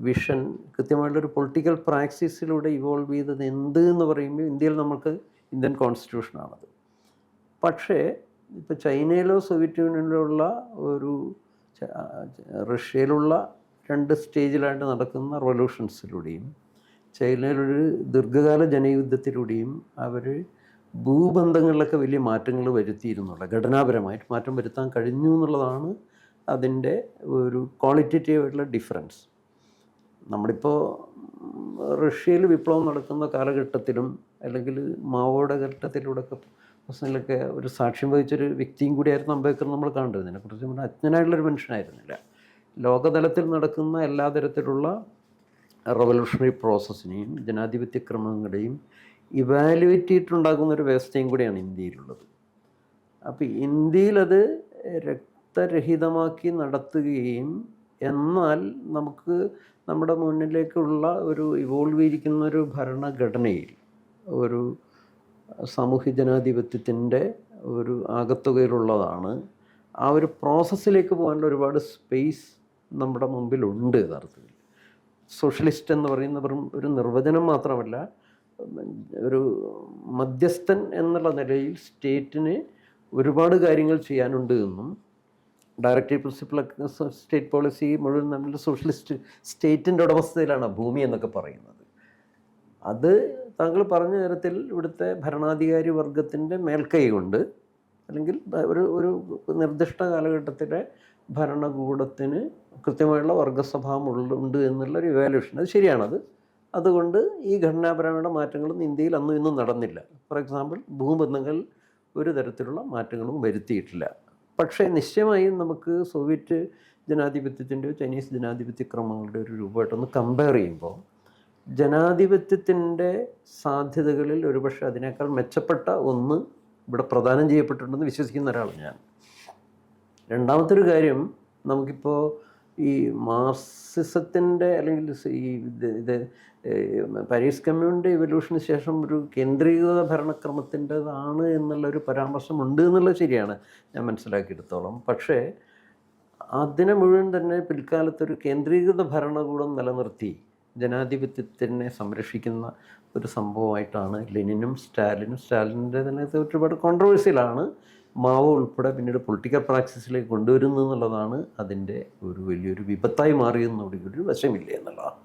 വിഷൻ കൃത്യമായിട്ടൊരു പൊളിറ്റിക്കൽ പ്രാക്ടീസിലൂടെ ഇവോൾവ് ചെയ്തത് എന്ത് എന്ന് പറയുമ്പോൾ ഇന്ത്യയിൽ നമുക്ക് ഇന്ത്യൻ കോൺസ്റ്റിറ്റ്യൂഷനാണത്. പക്ഷേ ഇപ്പോൾ ചൈനയിലോ സോവിയറ്റ് യൂണിയനിലോ ഉള്ള ഒരു റഷ്യയിലുള്ള 2 സ്റ്റേജിലായിട്ട് നടക്കുന്ന റവല്യൂഷൻസിലൂടെയും ചൈനയിലൊരു ദീർഘകാല ജനയുദ്ധത്തിലൂടെയും അവർ ഭൂബന്ധങ്ങളിലൊക്കെ വലിയ മാറ്റങ്ങൾ വരുത്തിയിരുന്നുള്ള ഘടനാപരമായിട്ട് മാറ്റം വരുത്താൻ കഴിഞ്ഞു എന്നുള്ളതാണ് അതിൻ്റെ ഒരു ക്വാളിറ്റേറ്റീവായിട്ടുള്ള ഡിഫറൻസ്. നമ്മളിപ്പോൾ റഷ്യയിൽ വിപ്ലവം നടക്കുന്ന കാലഘട്ടത്തിലും അല്ലെങ്കിൽ മാവോയുടെ ഘട്ടത്തിലൂടെയൊക്കെ പ്രശ്നത്തിലൊക്കെ ഒരു സാക്ഷ്യം വഹിച്ചൊരു വ്യക്തിയും കൂടിയായിരുന്നു അംബേദ്കർ. നമ്മൾ കാണേണ്ടത് ഇതിനെക്കുറിച്ച് നമ്മൾ അജ്ഞനായിട്ടുള്ളൊരു മനുഷ്യനായിരുന്നില്ല. ലോകതലത്തിൽ നടക്കുന്ന എല്ലാ തരത്തിലുള്ള റവല്യൂഷണറി പ്രോസസ്സിനെയും ജനാധിപത്യ ക്രമങ്ങളെയും ഇവാലുവേറ്റ് ചെയ്തിട്ടുണ്ടാകുന്നൊരു വ്യവസ്ഥയും കൂടിയാണ് ഇന്ത്യയിലുള്ളത്. അപ്പോൾ ഇന്ത്യയിലത് രക്തരഹിതമാക്കി നടത്തുകയും എന്നാൽ നമുക്ക് നമ്മുടെ മുന്നിലേക്കുള്ള ഒരു ഇവോൾവ് ചെയ്തിരിക്കുന്ന ഒരു ഭരണഘടനയിൽ ഒരു സാമൂഹ്യ ജനാധിപത്യത്തിൻ്റെ ഒരു ആകത്തുകയിലുള്ളതാണ്. ആ ഒരു പ്രോസസ്സിലേക്ക് പോകാനുള്ള ഒരുപാട് സ്പേസ് നമ്മുടെ മുമ്പിലുണ്ട്. യഥാർത്ഥത്തിൽ സോഷ്യലിസ്റ്റ് എന്ന് പറയുന്ന ഒരു നിർവചനം മാത്രമല്ല, ഒരു മധ്യസ്ഥൻ എന്നുള്ള നിലയിൽ സ്റ്റേറ്റിന് ഒരുപാട് കാര്യങ്ങൾ ചെയ്യാനുണ്ട് എന്നും ഡയറക്റ്റീവ് പ്രിൻസിപ്പിൾ സ്റ്റേറ്റ് പോളിസി മുഴുവൻ നമ്മുടെ സോഷ്യലിസ്റ്റ് സ്റ്റേറ്റിൻ്റെ ഉടമസ്ഥതയിലാണ് ഭൂമി എന്നൊക്കെ പറയുന്നത്. അത് താങ്കൾ പറഞ്ഞ തരത്തിൽ ഇവിടുത്തെ ഭരണാധികാരി വർഗത്തിൻ്റെ മേൽക്കൈ കൊണ്ട് അല്ലെങ്കിൽ ഒരു നിർദ്ദിഷ്ട കാലഘട്ടത്തിലെ ഭരണകൂടത്തിന് കൃത്യമായുള്ള വർഗസ്വഭാവം ഉണ്ട് എന്നുള്ളൊരു ഇവാലുവേഷൻ അത് ശരിയാണത്. അതുകൊണ്ട് ഈ ഘടനാപരമായ മാറ്റങ്ങളൊന്നും ഇന്ത്യയിൽ അന്നും ഇന്നും നടന്നില്ല. ഫോർ എക്സാമ്പിൾ ഭൂബന്ധങ്ങൾ ഒരു തരത്തിലുള്ള മാറ്റങ്ങളും വരുത്തിയിട്ടില്ല. പക്ഷേ നിശ്ചയമായും നമുക്ക് സോവിയറ്റ് ജനാധിപത്യത്തിൻ്റെയോ ചൈനീസ് ജനാധിപത്യ ക്രമങ്ങളുടെ ഒരു രൂപമായിട്ടൊന്ന് കമ്പയർ ചെയ്യുമ്പോൾ ജനാധിപത്യത്തിൻ്റെ സാധ്യതകളിൽ ഒരുപക്ഷെ അതിനേക്കാൾ മെച്ചപ്പെട്ട ഒന്ന് ഇവിടെ പ്രദാനം ചെയ്യപ്പെട്ടിട്ടുണ്ടെന്ന് വിശ്വസിക്കുന്ന ഒരാളാണ് ഞാൻ. രണ്ടാമത്തൊരു കാര്യം, നമുക്കിപ്പോൾ ഈ മാർക്സിസത്തിൻ്റെ അല്ലെങ്കിൽ ഇത് പാരീസ് കമ്മ്യൂണിൻ്റെ ഇവല്യൂഷന് ശേഷം ഒരു കേന്ദ്രീകൃത ഭരണക്രമത്തിൻ്റെതാണ് എന്നുള്ളൊരു പരാമർശമുണ്ട് എന്നുള്ളത് ശരിയാണ് ഞാൻ മനസ്സിലാക്കിയെടുത്തോളം. പക്ഷേ അതിനെ മുഴുവൻ തന്നെ പിൽക്കാലത്തൊരു കേന്ദ്രീകൃത ഭരണകൂടം നിലനിർത്തി ജനാധിപത്യത്തിനെ സംരക്ഷിക്കുന്ന ഒരു സംഭവമായിട്ടാണ് ലെനിനും സ്റ്റാലിൻ്റെ തന്നെ ഒരുപാട് കോൺട്രവേഴ്സിയിലാണ് മാവോ ഉൾപ്പെടെ പിന്നീട് പൊളിറ്റിക്കൽ പ്രാക്ടീസിലേക്ക് കൊണ്ടുവരുന്നു എന്നുള്ളതാണ് അതിൻ്റെ ഒരു വലിയൊരു വിപത്തായി മാറിയെന്നോട് ഒരു വശമില്ല എന്നുള്ളതാണ്.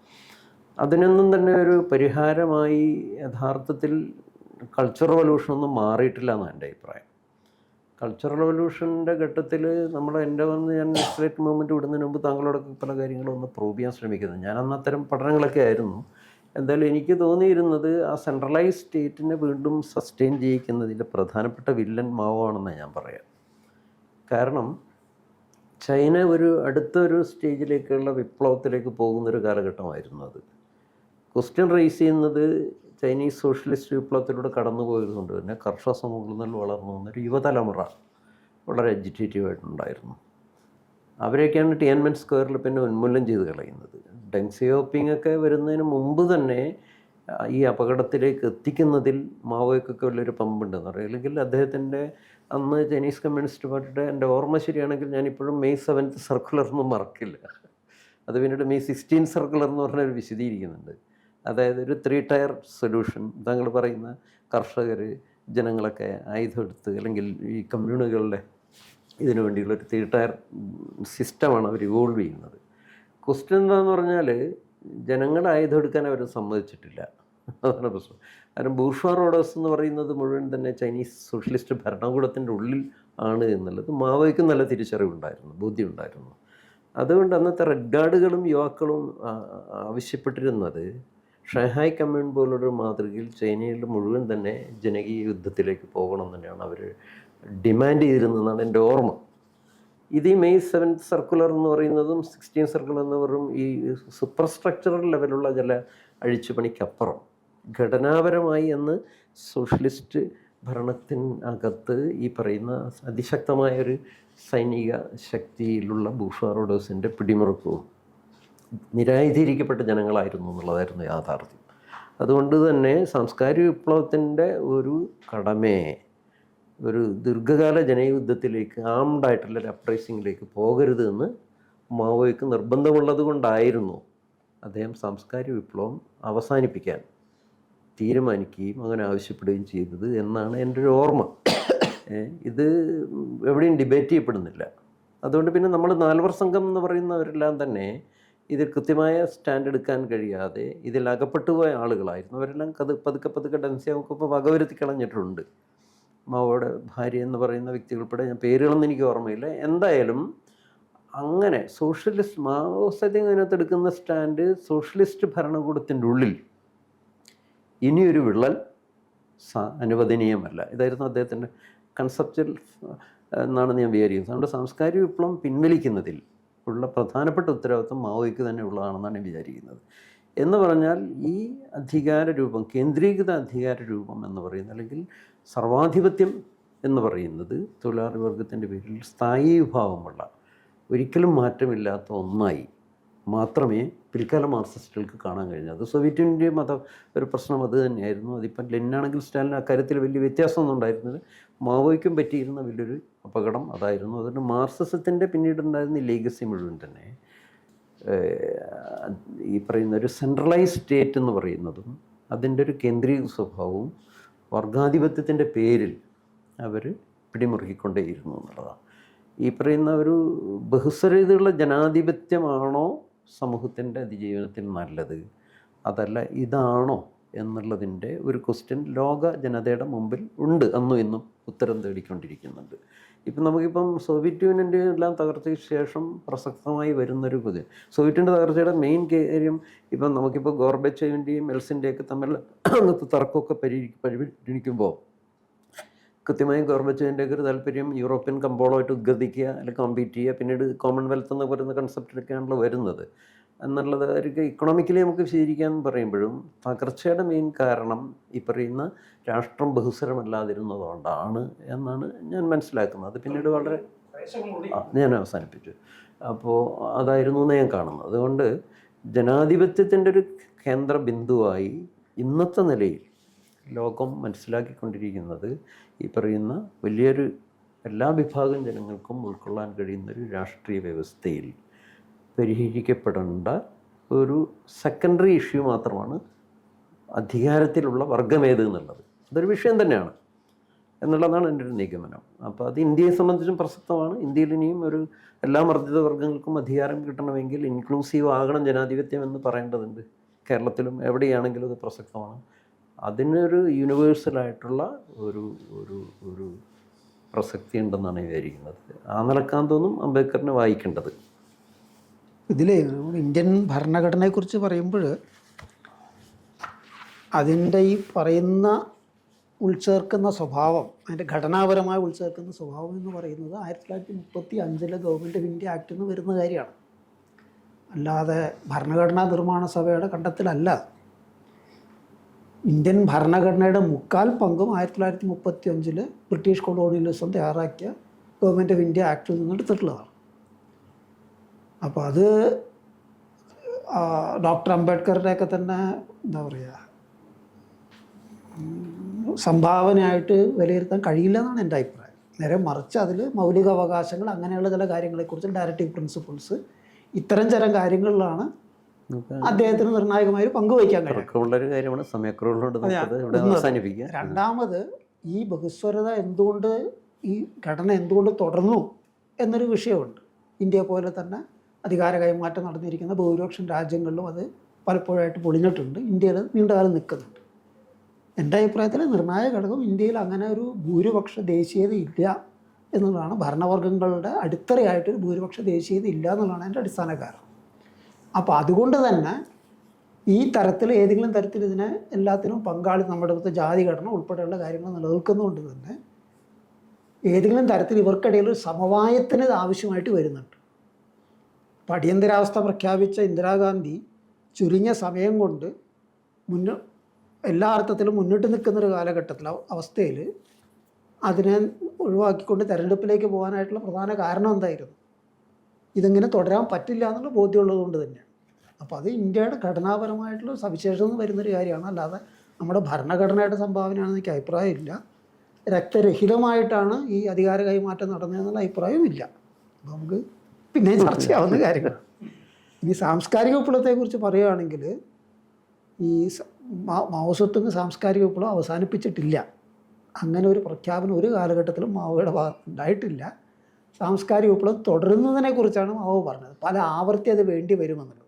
അതിനൊന്നും തന്നെ ഒരു പരിഹാരമായി യഥാർത്ഥത്തിൽ കൾച്ചർ റവല്യൂഷനൊന്നും മാറിയിട്ടില്ല എന്നാണ് എൻ്റെ അഭിപ്രായം. കൾച്ചർ റവല്യൂഷൻ്റെ ഘട്ടത്തിൽ എൻ്റെ ഞാൻ നെക്സ്റ്റ് മൂവ്മെൻറ്റ് വിടുന്നതിന് മുമ്പ് താങ്കളോടൊക്കെ പല കാര്യങ്ങളും ഒന്ന് പ്രൂവ് ചെയ്യാൻ ശ്രമിക്കുന്നത്. ഞാൻ അന്ന് അത്തരം പഠനങ്ങളൊക്കെ ആയിരുന്നു. എന്തായാലും എനിക്ക് തോന്നിയിരുന്നത് ആ സെൻട്രലൈസ് സ്റ്റേറ്റിനെ വീണ്ടും സസ്റ്റെയിൻ ചെയ്യിക്കുന്നതിൻ്റെ പ്രധാനപ്പെട്ട വില്ലൻ മാവോ ആണെന്ന് ഞാൻ പറയാം. കാരണം ചൈന അടുത്തൊരു സ്റ്റേജിലേക്കുള്ള വിപ്ലവത്തിലേക്ക് പോകുന്നൊരു കാലഘട്ടമായിരുന്നു അത്. ക്വസ്റ്റ്യൻ റേസ് ചെയ്യുന്നത് ചൈനീസ് സോഷ്യലിസ്റ്റ് വിപ്ലവത്തിലൂടെ കടന്നു പോയതുകൊണ്ട് തന്നെ കർഷക സമൂഹത്തിൽ നിന്ന് വളർന്നു വന്നൊരു യുവതലമുറ വളരെ എഡ്യൂക്കേറ്റീവായിട്ടുണ്ടായിരുന്നു. അവരെയൊക്കെയാണ് ടിയാൻമെൻ സ്ക്വയറിൽ പിന്നെ ഉന്മൂലനം ചെയ്ത് കളയുന്നത്. ഡെങ് സിയോപിങ് ഒക്കെ വരുന്നതിന് മുമ്പ് തന്നെ ഈ അപകടത്തിലേക്ക് എത്തിക്കുന്നതിൽ മാവോയ്ക്കൊക്കെ വലിയൊരു പമ്പുണ്ടെന്ന് പറയും. അല്ലെങ്കിൽ അദ്ദേഹത്തിൻ്റെ അന്ന് ചൈനീസ് കമ്മ്യൂണിസ്റ്റ് പാർട്ടിയുടെ എൻ്റെ ഓർമ്മ ശരിയാണെങ്കിൽ ഞാനിപ്പോഴും May 7th സർക്കുലർ ഒന്നും മറക്കില്ല. അത് പിന്നീട് May 16 സർക്കുലർ എന്ന് പറഞ്ഞൊരു വിശദീകരിക്കുന്നുണ്ട്. അതായത് ഒരു 3 ടയർ സൊല്യൂഷൻ. താങ്കൾ പറയുന്ന കർഷകർ, ജനങ്ങളൊക്കെ ആയുധം എടുത്ത് അല്ലെങ്കിൽ ഈ കമ്മ്യൂണുകളുടെ ഇതിനു വേണ്ടിയുള്ള ഒരു 3 ടയർ സിസ്റ്റമാണ് അവർ ഇവോൾവ് ചെയ്യുന്നത്. ക്വസ്റ്റ്യൻ എന്താണെന്ന് പറഞ്ഞാൽ ജനങ്ങൾ ആയുധം എടുക്കാൻ അവർ സമ്മതിച്ചിട്ടില്ല. അതാണ് പ്രശ്നം. കാരണം ബൂർഷ്വാ റോഡേഴ്സ് എന്ന് പറയുന്നത് മുഴുവൻ തന്നെ ചൈനീസ് സോഷ്യലിസ്റ്റ് ഭരണകൂടത്തിൻ്റെ ഉള്ളിൽ ആണ് എന്നുള്ളത് മാവോയ്ക്ക് നല്ല തിരിച്ചറിവുണ്ടായിരുന്നു, ബോധ്യമുണ്ടായിരുന്നു. അതുകൊണ്ട് അന്നത്തെ റെഡ് ഗാർഡുകളും യുവാക്കളും ആവശ്യപ്പെട്ടിരുന്നത് ഷാങ്ഹായ് കമ്മ്യൂൺ പോലൊരു മാതൃകയിൽ ചൈനയിൽ മുഴുവൻ തന്നെ ജനകീയ യുദ്ധത്തിലേക്ക് പോകണം തന്നെയാണ് അവർ ഡിമാൻഡ് ചെയ്തിരുന്നതെന്നാണ് എൻ്റെ ഓർമ്മ. ഇത് ഈ May 7th സർക്കുലർ എന്ന് പറയുന്നതും 16 സർക്കുലർ എന്ന് പറയും ഈ സൂപ്പർ സ്ട്രക്ചറൽ ലെവലുള്ള ചില അഴിച്ചുപണിക്കപ്പുറം ഘടനാപരമായി എന്ന് സോഷ്യലിസ്റ്റ് ഭരണത്തിനകത്ത് ഈ പറയുന്ന അതിശക്തമായൊരു സൈനിക ശക്തിയിലുള്ള ബൂർഷ്വാ റോഡേഴ്സിൻ്റെ പിടിമുറുക്കവും നിരായുധീകരിക്കപ്പെട്ട ജനങ്ങളായിരുന്നു എന്നുള്ളതായിരുന്നു യാഥാർത്ഥ്യം. അതുകൊണ്ട് തന്നെ സാംസ്കാരിക വിപ്ലവത്തിൻ്റെ ഒരു കടമയെ ഒരു ദീർഘകാല ജനയുദ്ധത്തിലേക്ക് ആംഡായിട്ടുള്ളൊരു അപ്രൈസിങ്ങിലേക്ക് പോകരുത് എന്ന് മാവോയ്ക്ക് നിർബന്ധമുള്ളത് കൊണ്ടായിരുന്നു അദ്ദേഹം സാംസ്കാരിക വിപ്ലവം അവസാനിപ്പിക്കാൻ തീരുമാനിക്കുകയും അങ്ങനെ ആവശ്യപ്പെടുകയും ചെയ്തത് എന്നാണ് എൻ്റെ ഒരു ഓർമ്മ. ഇത് എവിടെയും ഡിബേറ്റ് ചെയ്യപ്പെടുന്നില്ല. അതുകൊണ്ട് പിന്നെ നമ്മൾ 4 സംഘം എന്ന് പറയുന്നവരെല്ലാം തന്നെ ഇതിൽ കൃത്യമായ സ്റ്റാൻഡ് എടുക്കാൻ കഴിയാതെ ഇതിൽ അകപ്പെട്ടുപോയ ആളുകളായിരുന്നു. അവരെല്ലാം പതുക്കെ ഡെൻസിയാവുമ്പോൾ ഇപ്പോൾ വകവരുത്തി കളഞ്ഞിട്ടുണ്ട്. മാവോയുടെ ഭാര്യ എന്ന് പറയുന്ന വ്യക്തികൾപ്പെടെ ഞാൻ പേരുകളൊന്നും എനിക്ക് ഓർമ്മയില്ല. എന്തായാലും അങ്ങനെ സോഷ്യലിസ്റ്റ് മാവോ സദ്യം അതിനകത്ത് എടുക്കുന്ന സ്റ്റാൻഡ് സോഷ്യലിസ്റ്റ് ഭരണകൂടത്തിൻ്റെ ഉള്ളിൽ ഇനിയൊരു വിള്ളൽ അനുവദനീയമല്ല. ഇതായിരുന്നു അദ്ദേഹത്തിൻ്റെ കൺസെപ്ച്വൽ എന്നാണ് ഞാൻ വിചാരിക്കുന്നത്. അതുകൊണ്ട് സാംസ്കാരിക വിപ്ലവം പിൻവലിക്കുന്നതിൽ ഉള്ള പ്രധാനപ്പെട്ട ഉത്തരവാദിത്വം മാവോയ്ക്ക് തന്നെ ഉള്ളതാണെന്നാണ് ഞാൻ വിചാരിക്കുന്നത്. എന്ന് പറഞ്ഞാൽ ഈ അധികാര രൂപം, കേന്ദ്രീകൃത അധികാര രൂപം എന്ന് പറയുന്നത്, അല്ലെങ്കിൽ സർവാധിപത്യം എന്ന് പറയുന്നത് തൊഴിലാളി വർഗത്തിൻ്റെ പേരിൽ സ്ഥായീ വിഭാവമുള്ള ഒരിക്കലും മാറ്റമില്ലാത്ത ഒന്നായി മാത്രമേ പിൽക്കാല മാർക്സിസ്റ്റുകൾക്ക് കാണാൻ കഴിഞ്ഞത്. സോവിയറ്റ് യൂണിയൻ്റെ ഒരു പ്രശ്നം അത് തന്നെയായിരുന്നു. അതിപ്പം ലെനിനാണെങ്കിൽ സ്റ്റാലിൻ അക്കാര്യത്തിൽ വലിയ വ്യത്യാസമൊന്നും ഉണ്ടായിരുന്നത്. മാവോയ്ക്കും പറ്റിയിരുന്ന വലിയൊരു അപകടം അതായിരുന്നു. അതുകൊണ്ട് മാർക്സിസത്തിൻ്റെ പിന്നീടുണ്ടായിരുന്ന ഈ ലേഗസി മുഴുവൻ തന്നെ ഈ പറയുന്ന ഒരു സെൻട്രലൈസ് സ്റ്റേറ്റ് എന്ന് പറയുന്നതും അതിൻ്റെ ഒരു കേന്ദ്രീയ സ്വഭാവവും വർഗാധിപത്യത്തിൻ്റെ പേരിൽ അവർ പിടിമുറുക്കിക്കൊണ്ടേയിരുന്നു എന്നുള്ളതാണ്. ഈ പറയുന്ന ഒരു ബഹുസ്വരതയുള്ള ജനാധിപത്യമാണോ സമൂഹത്തിൻ്റെ അതിജീവനത്തിന് നല്ലത്, അതല്ല ഇതാണോ എന്നുള്ളതിൻ്റെ ഒരു ക്വസ്റ്റ്യൻ ലോക ജനതയുടെ മുമ്പിൽ ഉണ്ട്, അന്നും ഇന്നും ഉത്തരം തേടിക്കൊണ്ടിരിക്കുന്നുണ്ട്. ഇപ്പം നമുക്കിപ്പം സോവിയറ്റ് യൂണിയൻ്റെ എല്ലാം തകർച്ചയ്ക്ക് ശേഷം പ്രസക്തമായി വരുന്നൊരു സോവിയറ്റിൻ്റെ തകർച്ചയുടെ മെയിൻ കാര്യം ഇപ്പം നമുക്കിപ്പോൾ ഗോർബച്ചേവിൻ്റെയും എൽസിൻ്റെയൊക്കെ തമ്മിൽ അങ്ങനത്തെ തർക്കമൊക്കെ പരിഗണിക്കുമ്പോൾ കൃത്യമായും ഗോർബച്ചേവിൻ്റെയൊക്കെ ഒരു താല്പര്യം യൂറോപ്യൻ കമ്പോളമായിട്ട് ഉദ്ഗതിക്കുക അല്ലെങ്കിൽ കോമ്പീറ്റ് ചെയ്യുക, പിന്നീട് കോമൺവെൽത്ത് എന്ന് പറയുന്ന കൺസെപ്റ്റിലൊക്കെയാണല്ലോ വരുന്നത് എന്നുള്ളത്. അവർക്ക് ഇക്കണോമിക്കലി നമുക്ക് വിശദീകരിക്കാൻ പറയുമ്പോഴും തകർച്ചയുടെ മെയിൻ കാരണം ഈ പറയുന്ന രാഷ്ട്രം ബഹുസ്വരമല്ലാതിരുന്നതുകൊണ്ടാണ് എന്നാണ് ഞാൻ മനസ്സിലാക്കുന്നത്. അത് പിന്നീട് വളരെ ഞാൻ അവസാനിപ്പിച്ചു. അപ്പോൾ അതായിരുന്നു എന്ന് ഞാൻ കാണുന്നത്. അതുകൊണ്ട് ജനാധിപത്യത്തിൻ്റെ ഒരു കേന്ദ്ര ബിന്ദുവായി ഇന്നത്തെ നിലയിൽ ലോകം മനസ്സിലാക്കിക്കൊണ്ടിരിക്കുന്നത് ഈ പറയുന്ന വലിയൊരു എല്ലാ വിഭാഗം ജനങ്ങൾക്കും ഉൾക്കൊള്ളാൻ കഴിയുന്നൊരു രാഷ്ട്രീയ വ്യവസ്ഥയിൽ പരിഹരിക്കപ്പെടേണ്ട ഒരു സെക്കൻഡറി ഇഷ്യൂ മാത്രമാണ് അധികാരത്തിലുള്ള വർഗമേത് എന്നുള്ളത്. അതൊരു വിഷയം തന്നെയാണ് എന്നുള്ളതാണ് എൻ്റെ ഒരു നിഗമനം. അപ്പോൾ അത് ഇന്ത്യയെ സംബന്ധിച്ചും പ്രസക്തമാണ്. ഇന്ത്യയിൽ ഇനിയും ഒരു എല്ലാ മർദ്ദിത വർഗ്ഗങ്ങൾക്കും അധികാരം കിട്ടണമെങ്കിൽ ഇൻക്ലൂസീവ് ആകണം ജനാധിപത്യം എന്ന് പറയേണ്ടതുണ്ട്. കേരളത്തിലും എവിടെയാണെങ്കിലും അത് പ്രസക്തമാണ്. അതിനൊരു യൂണിവേഴ്സലായിട്ടുള്ള ഒരു ഒരു ഒരു പ്രസക്തി ഉണ്ടെന്നാണ് വിചാരിക്കുന്നത്. ആ നിലക്കാൻ തോന്നും അംബേദ്കറിനെ വായിക്കേണ്ടത്. ഇതിൽ ഇന്ത്യൻ ഭരണഘടനയെക്കുറിച്ച് പറയുമ്പോൾ അതിൻ്റെ ഈ പറയുന്ന ഉൾച്ചേർക്കുന്ന സ്വഭാവം, അതിൻ്റെ ഘടനാപരമായി ഉൾച്ചേർക്കുന്ന സ്വഭാവം എന്ന് പറയുന്നത് 1935 ഗവൺമെൻറ് ഓഫ് ഇന്ത്യ ആക്ടിൽ നിന്ന് വരുന്ന കാര്യമാണ്. അല്ലാതെ ഭരണഘടനാ നിർമ്മാണ സഭയുടെ കണ്ടെത്തലല്ല. ഇന്ത്യൻ ഭരണഘടനയുടെ 3/4 പങ്കും 1935 ബ്രിട്ടീഷ് കൊളോണിയലിസം തയ്യാറാക്കിയ ഗവൺമെൻറ് ഓഫ് ഇന്ത്യ ആക്ടിൽ നിന്ന് എടുത്തിട്ടുള്ളതാണ്. അപ്പോൾ അത് ഡോക്ടർ അംബേദ്കറുടെയൊക്കെ തന്നെ എന്താ പറയുക സംഭാവനയായിട്ട് വിലയിരുത്താൻ കഴിയില്ല എന്നാണ് എൻ്റെ അഭിപ്രായം. നേരെ മറിച്ച് അതിൽ മൗലിക അവകാശങ്ങൾ അങ്ങനെയുള്ള ചില കാര്യങ്ങളെക്കുറിച്ച് ഡയറക്റ്റീവ് പ്രിൻസിപ്പിൾസ് ഇത്തരം ചില കാര്യങ്ങളിലാണ് അദ്ദേഹത്തിന് നിർണായകമായി പങ്കുവയ്ക്കാൻ കഴിയും. ഒരു കാര്യമാണ് സമയക്കുറവുള്ളതുകൊണ്ട് നമുക്കത് ഇവിടെ അവസാനിപ്പിക്കുക. രണ്ടാമത്, ഈ ബഹുസ്വരത എന്തുകൊണ്ട്, ഈ ഘടന എന്തുകൊണ്ട് തുടർന്നു എന്നൊരു വിഷയമുണ്ട്. ഇന്ത്യയെ പോലെ തന്നെ അധികാര കൈമാറ്റം നടന്നിരിക്കുന്ന ഭൂരിപക്ഷം രാജ്യങ്ങളിലും അത് പലപ്പോഴായിട്ട് പൊളിഞ്ഞിട്ടുണ്ട്. ഇന്ത്യയിൽ നീണ്ടകാലം നിൽക്കുന്നുണ്ട്. എൻ്റെ അഭിപ്രായത്തിൽ നിർണായക ഘടകം ഇന്ത്യയിൽ അങ്ങനെ ഒരു ഭൂരിപക്ഷ ദേശീയത ഇല്ല എന്നുള്ളതാണ്. ഭരണവർഗങ്ങളുടെ അടിത്തറയായിട്ടൊരു ഭൂരിപക്ഷ ദേശീയത ഇല്ല എന്നുള്ളതാണ് എൻ്റെ അടിസ്ഥാന കാരണം. അപ്പോൾ അതുകൊണ്ട് തന്നെ ഈ തരത്തിൽ ഏതെങ്കിലും തരത്തിൽ ഇതിനെ എല്ലാത്തിനും പങ്കാളി, നമ്മുടെ ഇവിടുത്തെ ജാതി ഘടന ഉൾപ്പെടെയുള്ള കാര്യങ്ങൾ നിലനിൽക്കുന്നതുകൊണ്ട് തന്നെ ഏതെങ്കിലും തരത്തിൽ ഇവർക്കിടയിൽ ഒരു സമവായത്തിന് ആവശ്യമായിട്ട് വരുന്നുണ്ട്. അപ്പോൾ അടിയന്തരാവസ്ഥ പ്രഖ്യാപിച്ച ഇന്ദിരാഗാന്ധി ചുരുങ്ങിയ സമയം കൊണ്ട് എല്ലാ അർത്ഥത്തിലും മുന്നിട്ട് നിൽക്കുന്നൊരു കാലഘട്ടത്തിൽ അവസ്ഥയിൽ അതിനെ ഒഴിവാക്കിക്കൊണ്ട് തെരഞ്ഞെടുപ്പിലേക്ക് പോകാനായിട്ടുള്ള പ്രധാന കാരണം എന്തായിരുന്നു? ഇതിങ്ങനെ തുടരാൻ പറ്റില്ല എന്നുള്ള ബോധ്യമുള്ളത് കൊണ്ട് തന്നെയാണ്. അപ്പോൾ അത് ഇന്ത്യയുടെ ഘടനാപരമായിട്ടുള്ള സവിശേഷത വരുന്നൊരു കാര്യമാണ്. അല്ലാതെ നമ്മുടെ ഭരണഘടനയുടെ സംഭാവനയാണെന്ന് എനിക്ക് അഭിപ്രായമില്ല. രക്തരഹിതമായിട്ടാണ് ഈ അധികാര കൈമാറ്റം നടന്നതെന്നുള്ള അഭിപ്രായവും ഇല്ല. അപ്പോൾ നമുക്ക് പിന്നെ ചർച്ചയാവുന്ന കാര്യങ്ങൾ. ഇനി സാംസ്കാരിക വിപ്ലവത്തെക്കുറിച്ച് പറയുകയാണെങ്കിൽ, ഈ മാവോസത്തുങ് സാംസ്കാരിക വിപ്ലവം അവസാനിപ്പിച്ചിട്ടില്ല. അങ്ങനെ ഒരു പ്രഖ്യാപനം ഒരു കാലഘട്ടത്തിലും മാവോയുടെ ഭാഗത്ത് ഉണ്ടായിട്ടില്ല. സാംസ്കാരിക വിപ്ലവം തുടരുന്നതിനെക്കുറിച്ചാണ് മാവോ പറഞ്ഞത്. പല ആവർത്തി അത് വേണ്ടി വരുമെന്നുള്ളത്,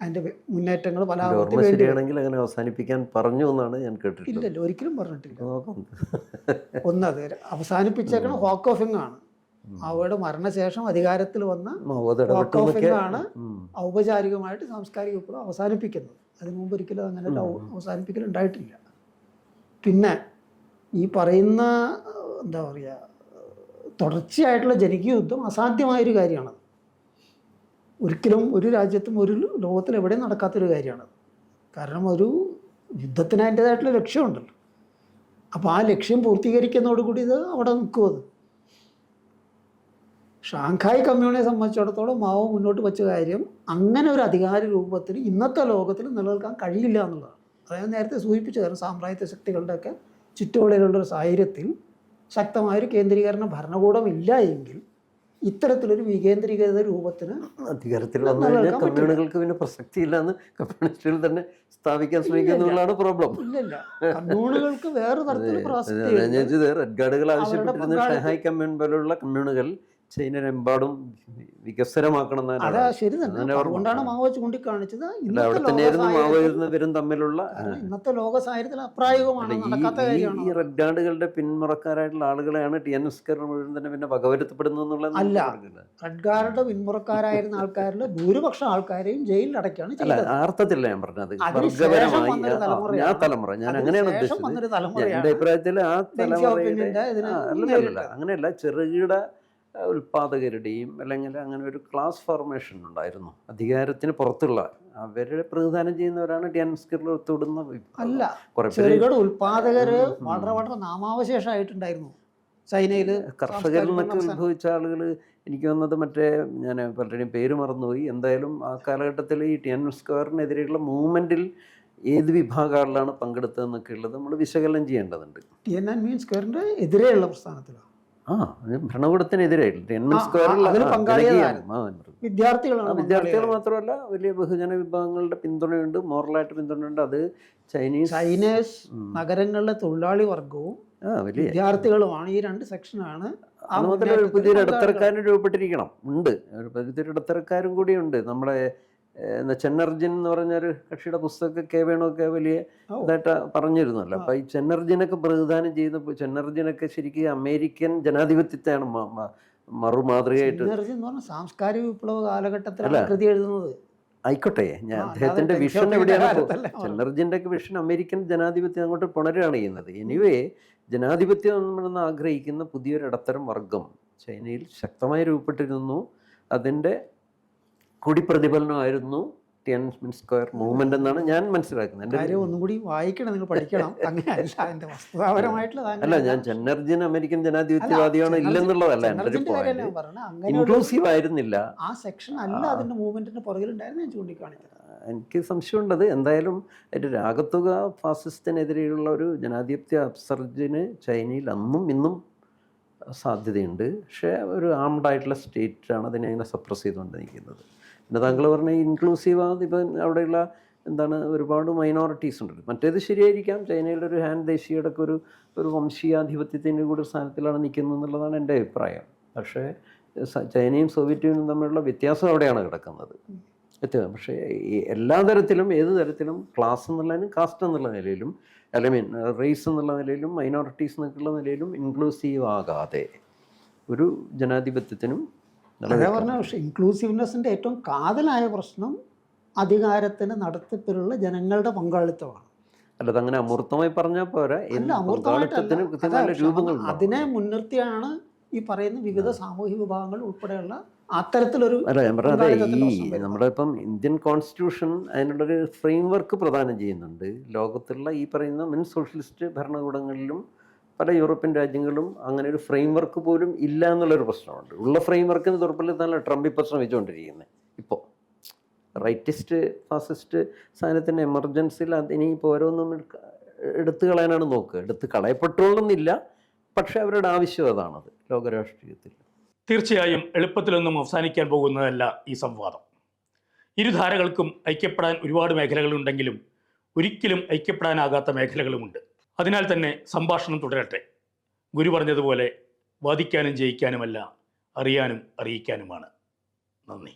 അതിൻ്റെ മുന്നേറ്റങ്ങൾ പല ആവർത്തി വേണ്ടി അങ്ങനെ അവസാനിപ്പിക്കാൻ പറഞ്ഞു എന്നാണ് ഞാൻ കേട്ടിട്ടുള്ളത്. ഇല്ലല്ലോ, ഒരിക്കലും പറഞ്ഞിട്ടില്ല. ഒന്നത് അവസാനിപ്പിച്ചേക്കണം ഹോക്ക് ഓഫിംഗ് ആണ്. മാവോയുടെ മരണശേഷം അധികാരത്തിൽ വന്ന ഹോക്ക് ഓഫിംഗ് ആണ് ഔപചാരികമായിട്ട് സാംസ്കാരിക വിപ്ലവം അവസാനിപ്പിക്കുന്നത്. അതിനു മുമ്പ് ഒരിക്കലും അങ്ങനെ അവസാനിപ്പിക്കൽ ഉണ്ടായിട്ടില്ല. പിന്നെ ഈ പറയുന്ന എന്താ പറയുക, തുടർച്ചയായിട്ടുള്ള ജനകീയ യുദ്ധം അസാധ്യമായൊരു കാര്യമാണത്. ഒരിക്കലും ഒരു രാജ്യത്തും ഒരു ലോകത്തിൽ എവിടെയും നടക്കാത്തൊരു കാര്യമാണത്. കാരണം ഒരു യുദ്ധത്തിന് അതിൻ്റേതായിട്ടുള്ള ലക്ഷ്യമുണ്ടല്ലോ. അപ്പോൾ ആ ലക്ഷ്യം പൂർത്തീകരിക്കുന്നതോടുകൂടി ഇത് അവിടെ നിൽക്കും. അത് ഷാങ്ഹായ് കമ്മ്യൂണിനെ സംബന്ധിച്ചിടത്തോളം മാവോ മുന്നോട്ട് വെച്ച കാര്യം, അങ്ങനെ ഒരു അധികാര രൂപത്തിൽ ഇന്നത്തെ ലോകത്തിൽ നിലനിൽക്കാൻ കഴിയില്ല എന്നുള്ളതാണ്. അതായത് നേരത്തെ സൂചിപ്പിച്ച കാരണം സാമ്രാജ്യ ശക്തികളുടെയൊക്കെ ചുറ്റുപാടിലുള്ളൊരു സാഹചര്യത്തിൽ ശക്തമായൊരു കേന്ദ്രീകരണ ഭരണകൂടം ഇല്ല എങ്കിൽ ഇത്തരത്തിലൊരു വികേന്ദ്രീകൃത രൂപത്തിന് അധികാരത്തിൽ വന്നു കഴിഞ്ഞാൽ കമ്മ്യൂണുകൾക്ക് പിന്നെ പ്രസക്തി ഇല്ലെന്ന് കമ്മ്യൂണിസ്റ്റുകൾ തന്നെ സ്ഥാപിക്കാൻ ശ്രമിക്കുന്നുള്ളതാണ് പ്രോബ്ലം. ഇല്ലല്ല, കമ്മ്യൂണുകൾക്ക് വേറെ തരത്തിൽ റെഡ് ഗാർഡുകൾ ആവശ്യപ്പെട്ടിരുന്ന ഷാങ്ഹായ് കമ്മ്യൂൺ പോലുള്ള കമ്മ്യൂണുകൾ ചൈനയിലെമ്പാടും വികസനമാക്കണം. അതാ ശരി തന്നെ. അതുകൊണ്ടാണ് മാവോ ചൂണ്ടിക്കാണിച്ചത് മാവോയിലും തമ്മിലുള്ള ഇന്നത്തെ ലോക സാഹചര്യത്തിൽ അപ്രായോഗികമാണ്, നടക്കാത്ത കാര്യമാണ്. ഈ റെഡ് ഗാർഡുകളുടെ പിന്മുറക്കാരായിട്ടുള്ള ആളുകളെയാണ് ടി.എൻ.എസ്കർ മുഴുവൻ തന്നെ പിന്നെ വകവരുത്തപ്പെടുന്നത്. അല്ല, റെഡ് ഗാർഡുടെ പിന്മുറക്കാരായിരുന്ന ആൾക്കാരിൽ ഭൂരിപക്ഷം ആൾക്കാരെയും ജയിലിൽ അടയ്ക്കാണ് ചെയ്തത്. അർത്ഥത്തില്ല ഞാൻ പറഞ്ഞത്, വർഗപരമായി ആ തലമുറ, ഞാൻ അങ്ങനെയാണ് ഉദ്ദേശിച്ചത്. എന്റെ അഭിപ്രായത്തിൽ ആ തലമുറ അങ്ങനെയല്ല, ചെറുകിട ഉൽപാദകരുടെയും അല്ലെങ്കിൽ അങ്ങനെ ഒരു ക്ലാസ് ഫോർമേഷൻ ഉണ്ടായിരുന്നു. അധികാരത്തിന് പുറത്തുള്ള അവരുടെ പ്രതിദാനം ചെയ്യുന്നവരാണ് ടി.എൻ.എസ്കറിൽ ഒത്തുവിടുന്ന. അല്ല, ചെറുകിട ഉൽപാദകര് വളരെ വളരെ നാമാവശേഷമായിട്ടുണ്ടായിരുന്നു ചൈനയിൽ. കർഷകരിൽ നിന്നൊക്കെ ഉത്ഭവിച്ച ആളുകൾ, എനിക്ക് വന്നത് മറ്റേ, ഞാൻ പലരുടെയും പേര് മറന്നുപോയി. എന്തായാലും ആ കാലഘട്ടത്തിൽ ഈ ടി.എൻ.എസ്കറിനെതിരെയുള്ള മൂവ്മെൻറ്റിൽ ഏത് വിഭാഗങ്ങളിലാണ് പങ്കെടുത്തതെന്നൊക്കെ ഉള്ളത് നമ്മൾ വിശകലനം ചെയ്യേണ്ടതുണ്ട്. ടി.എൻ.എസ്കറിൻ്റെ എതിരെയുള്ള പ്രസ്ഥാനത്തിലാണ്, ഭരണകൂടത്തിനെതിരായിട്ട് വിദ്യാർത്ഥികൾ മാത്രമല്ല വലിയ ബഹുജന വിഭാഗങ്ങളുടെ പിന്തുണയുണ്ട്, മോറലായിട്ട് പിന്തുണയുണ്ട്. അത് ചൈനീസ് നഗരങ്ങളിലെ തൊഴിലാളി വർഗവും വിദ്യാർത്ഥികളുമാണ്. ഈ രണ്ട് സെക്ഷനാണ്. അതുമാത്രമല്ല, പുതിയൊരു ഇടത്തരക്കാരൻ രൂപപ്പെട്ടിരിക്കണം, ഉണ്ട്, പുതിയൊരു ഇടത്തരക്കാരും കൂടിയുണ്ട്. നമ്മളെ ചെന്നർജിൻ എന്ന് പറഞ്ഞൊരു കക്ഷിയുടെ പുസ്തകമൊക്കെ കെ വേണുവൊക്കെ വലിയ ഇതായിട്ട് പറഞ്ഞിരുന്നല്ലോ. അപ്പം ഈ ചെന്നർജിനൊക്കെ പ്രതിദാനം ചെയ്യുന്ന ചെന്നർജിനൊക്കെ ശരിക്കും അമേരിക്കൻ ജനാധിപത്യത്തെയാണ് മറുമാതൃകയായിട്ട്. സാംസ്കാരിക വിപ്ലവ കാലഘട്ടത്തിലാണ് കൃതി എഴുതുന്നത്. ആയിക്കോട്ടെ, ഞാൻ അദ്ദേഹത്തിന്റെ വിഷൻ എവിടെയാണ്? ചെന്നർജിന്റെ ഒക്കെ വിഷൻ അമേരിക്കൻ ജനാധിപത്യം അങ്ങോട്ട് പുണരുകയാണ് ചെയ്യുന്നത്. എനിവേ, ജനാധിപത്യം എന്ന് ആഗ്രഹിക്കുന്ന പുതിയൊരു ഇടത്തരം വർഗം ചൈനയിൽ ശക്തമായി രൂപപ്പെട്ടിരുന്നു. അതിൻ്റെ കൂടി പ്രതിഫലനമായിരുന്നു ടി.എൻ.എസ്കർ മൂവ്മെന്റ് എന്നാണ് ഞാൻ മനസ്സിലാക്കുന്നത്. ഒന്നും കൂടി വായിക്കണം, നിങ്ങൾ പഠിക്കണം. അങ്ങനെയല്ല, അതിന്റെ വസ്തുതാപരമായിട്ടുള്ള അല്ല, ഞാൻ ചെന്നർജിൻ അമേരിക്കൻ ജനാധിപത്യവാദിയാണോ ഇല്ലെന്നുള്ളതല്ല എൻ്റെ ഒരു പോയിന്റ്. ഇൻക്ലൂസീവ് ആയിരുന്നില്ല ആ സെക്ഷൻ, അല്ല അതിന്റെ മൂവ്മെന്റിന്റെ പുറകിലുണ്ടായിരുന്നു ഞാൻ ചൂണ്ടിക്കാണിച്ചത്. എനിക്ക് സംശയമുണ്ടത് എന്തായാലും അതിൻ്റെ ആകത്തുക ഫാസിസത്തിനെതിരെയുള്ള ഒരു ജനാധിപത്യ അപ്സർജിന് ചൈനയിൽ അന്നും ഇന്നും സാധ്യതയുണ്ട്. പക്ഷേ ഒരു ആംഡായിട്ടുള്ള സ്റ്റേറ്റാണ് അതിനെ അങ്ങനെ സപ്രസ് ചെയ്തുകൊണ്ട് നിൽക്കുന്നത്. പിന്നെ താങ്കൾ പറഞ്ഞ ഇൻക്ലൂസീവാണ്. ഇപ്പം അവിടെയുള്ള എന്താണ് ഒരുപാട് മൈനോറിറ്റീസ് ഉണ്ട്. മറ്റേത് ശരിയായിരിക്കാം, ചൈനയിലൊരു ദേശീയയുടെ ഒരു വംശീയാധിപത്യത്തിൻ്റെ കൂടി സ്ഥാനത്തിലാണ് നിൽക്കുന്നത് എന്നുള്ളതാണ് എൻ്റെ അഭിപ്രായം. പക്ഷേ ചൈനയും സോവിയറ്റ് യൂണിയനും തമ്മിലുള്ള വ്യത്യാസം അവിടെയാണ് കിടക്കുന്നത്. പക്ഷേ ഈ എല്ലാ തരത്തിലും ഏത് തരത്തിലും ക്ലാസ് എന്നുള്ളതിനും കാസ്റ്റ് എന്നുള്ള നിലയിലും അല്ലെങ്കിൽ റേസ് എന്നുള്ള നിലയിലും മൈനോറിറ്റീസ് എന്നുള്ള നിലയിലും ഇൻക്ലൂസീവ് ആകാതെ ഒരു ജനാധിപത്യത്തിനും അതേ പറഞ്ഞ. പക്ഷേ ഇൻക്ലൂസീവ്നെസ്സിൻ്റെ ഏറ്റവും കാതലായ പ്രശ്നം അധികാരത്തിന് നടത്തിപ്പിലുള്ള ജനങ്ങളുടെ പങ്കാളിത്തമാണ്. അല്ലത് അങ്ങനെ അമൂർത്തമായി പറഞ്ഞാൽ പോരാ, പങ്കാളിത്തത്തിന് കൃത്യമായ രൂപങ്ങൾ. അതിനെ മുൻനിർത്തിയാണ് ഈ പറയുന്ന വിവിധ സാമൂഹിക വിഭാഗങ്ങൾ ഉൾപ്പെടെയുള്ള അത്തരത്തിലൊരു. അല്ല, ഞാൻ പറഞ്ഞത് ഈ നമ്മുടെ ഇപ്പം ഇന്ത്യൻ കോൺസ്റ്റിറ്റ്യൂഷൻ അതിനുള്ളൊരു ഫ്രെയിം വർക്ക് പ്രദാനം ചെയ്യുന്നുണ്ട്. ലോകത്തുള്ള ഈ പറയുന്ന മുൻ സോഷ്യലിസ്റ്റ് ഭരണകൂടങ്ങളിലും പല യൂറോപ്യൻ രാജ്യങ്ങളിലും അങ്ങനെ ഒരു ഫ്രെയിം വർക്ക് പോലും ഇല്ല എന്നുള്ളൊരു പ്രശ്നമുണ്ട്. ഉള്ള ഫ്രെയിം വർക്കിന് തുറപ്പിലെത്താനല്ല ട്രംപ് ഇപ്പോൾ ശ്രമിച്ചുകൊണ്ടിരിക്കുന്നത്. ഇപ്പോൾ റൈറ്റിസ്റ്റ് ഫാസിസ്റ്റ് സാധനത്തിൻ്റെ എമർജൻസിയിൽ അതിനിപ്പോൾ ഓരോന്നും എടുത്തു കളയാനാണ് നോക്കുക. എടുത്ത് കളയപ്പെട്ടോളണമെന്നില്ല, പക്ഷേ അവരുടെ ആവശ്യം അതാണത് ലോകരാഷ്ട്രീയത്തിൽ. തീർച്ചയായും എളുപ്പത്തിലൊന്നും അവസാനിക്കാൻ പോകുന്നതല്ല ഈ സംവാദം. ഇരുധാരകൾക്കും ഐക്യപ്പെടാൻ ഒരുപാട് മേഖലകളുണ്ടെങ്കിലും ഒരിക്കലും ഐക്യപ്പെടാനാകാത്ത മേഖലകളുമുണ്ട്. അതിനാൽ തന്നെ സംഭാഷണം തുടരട്ടെ. ഗുരു പറഞ്ഞതുപോലെ വാദിക്കാനും ജയിക്കാനുമല്ല, അറിയാനും അറിയിക്കാനുമാണ്. നന്ദി.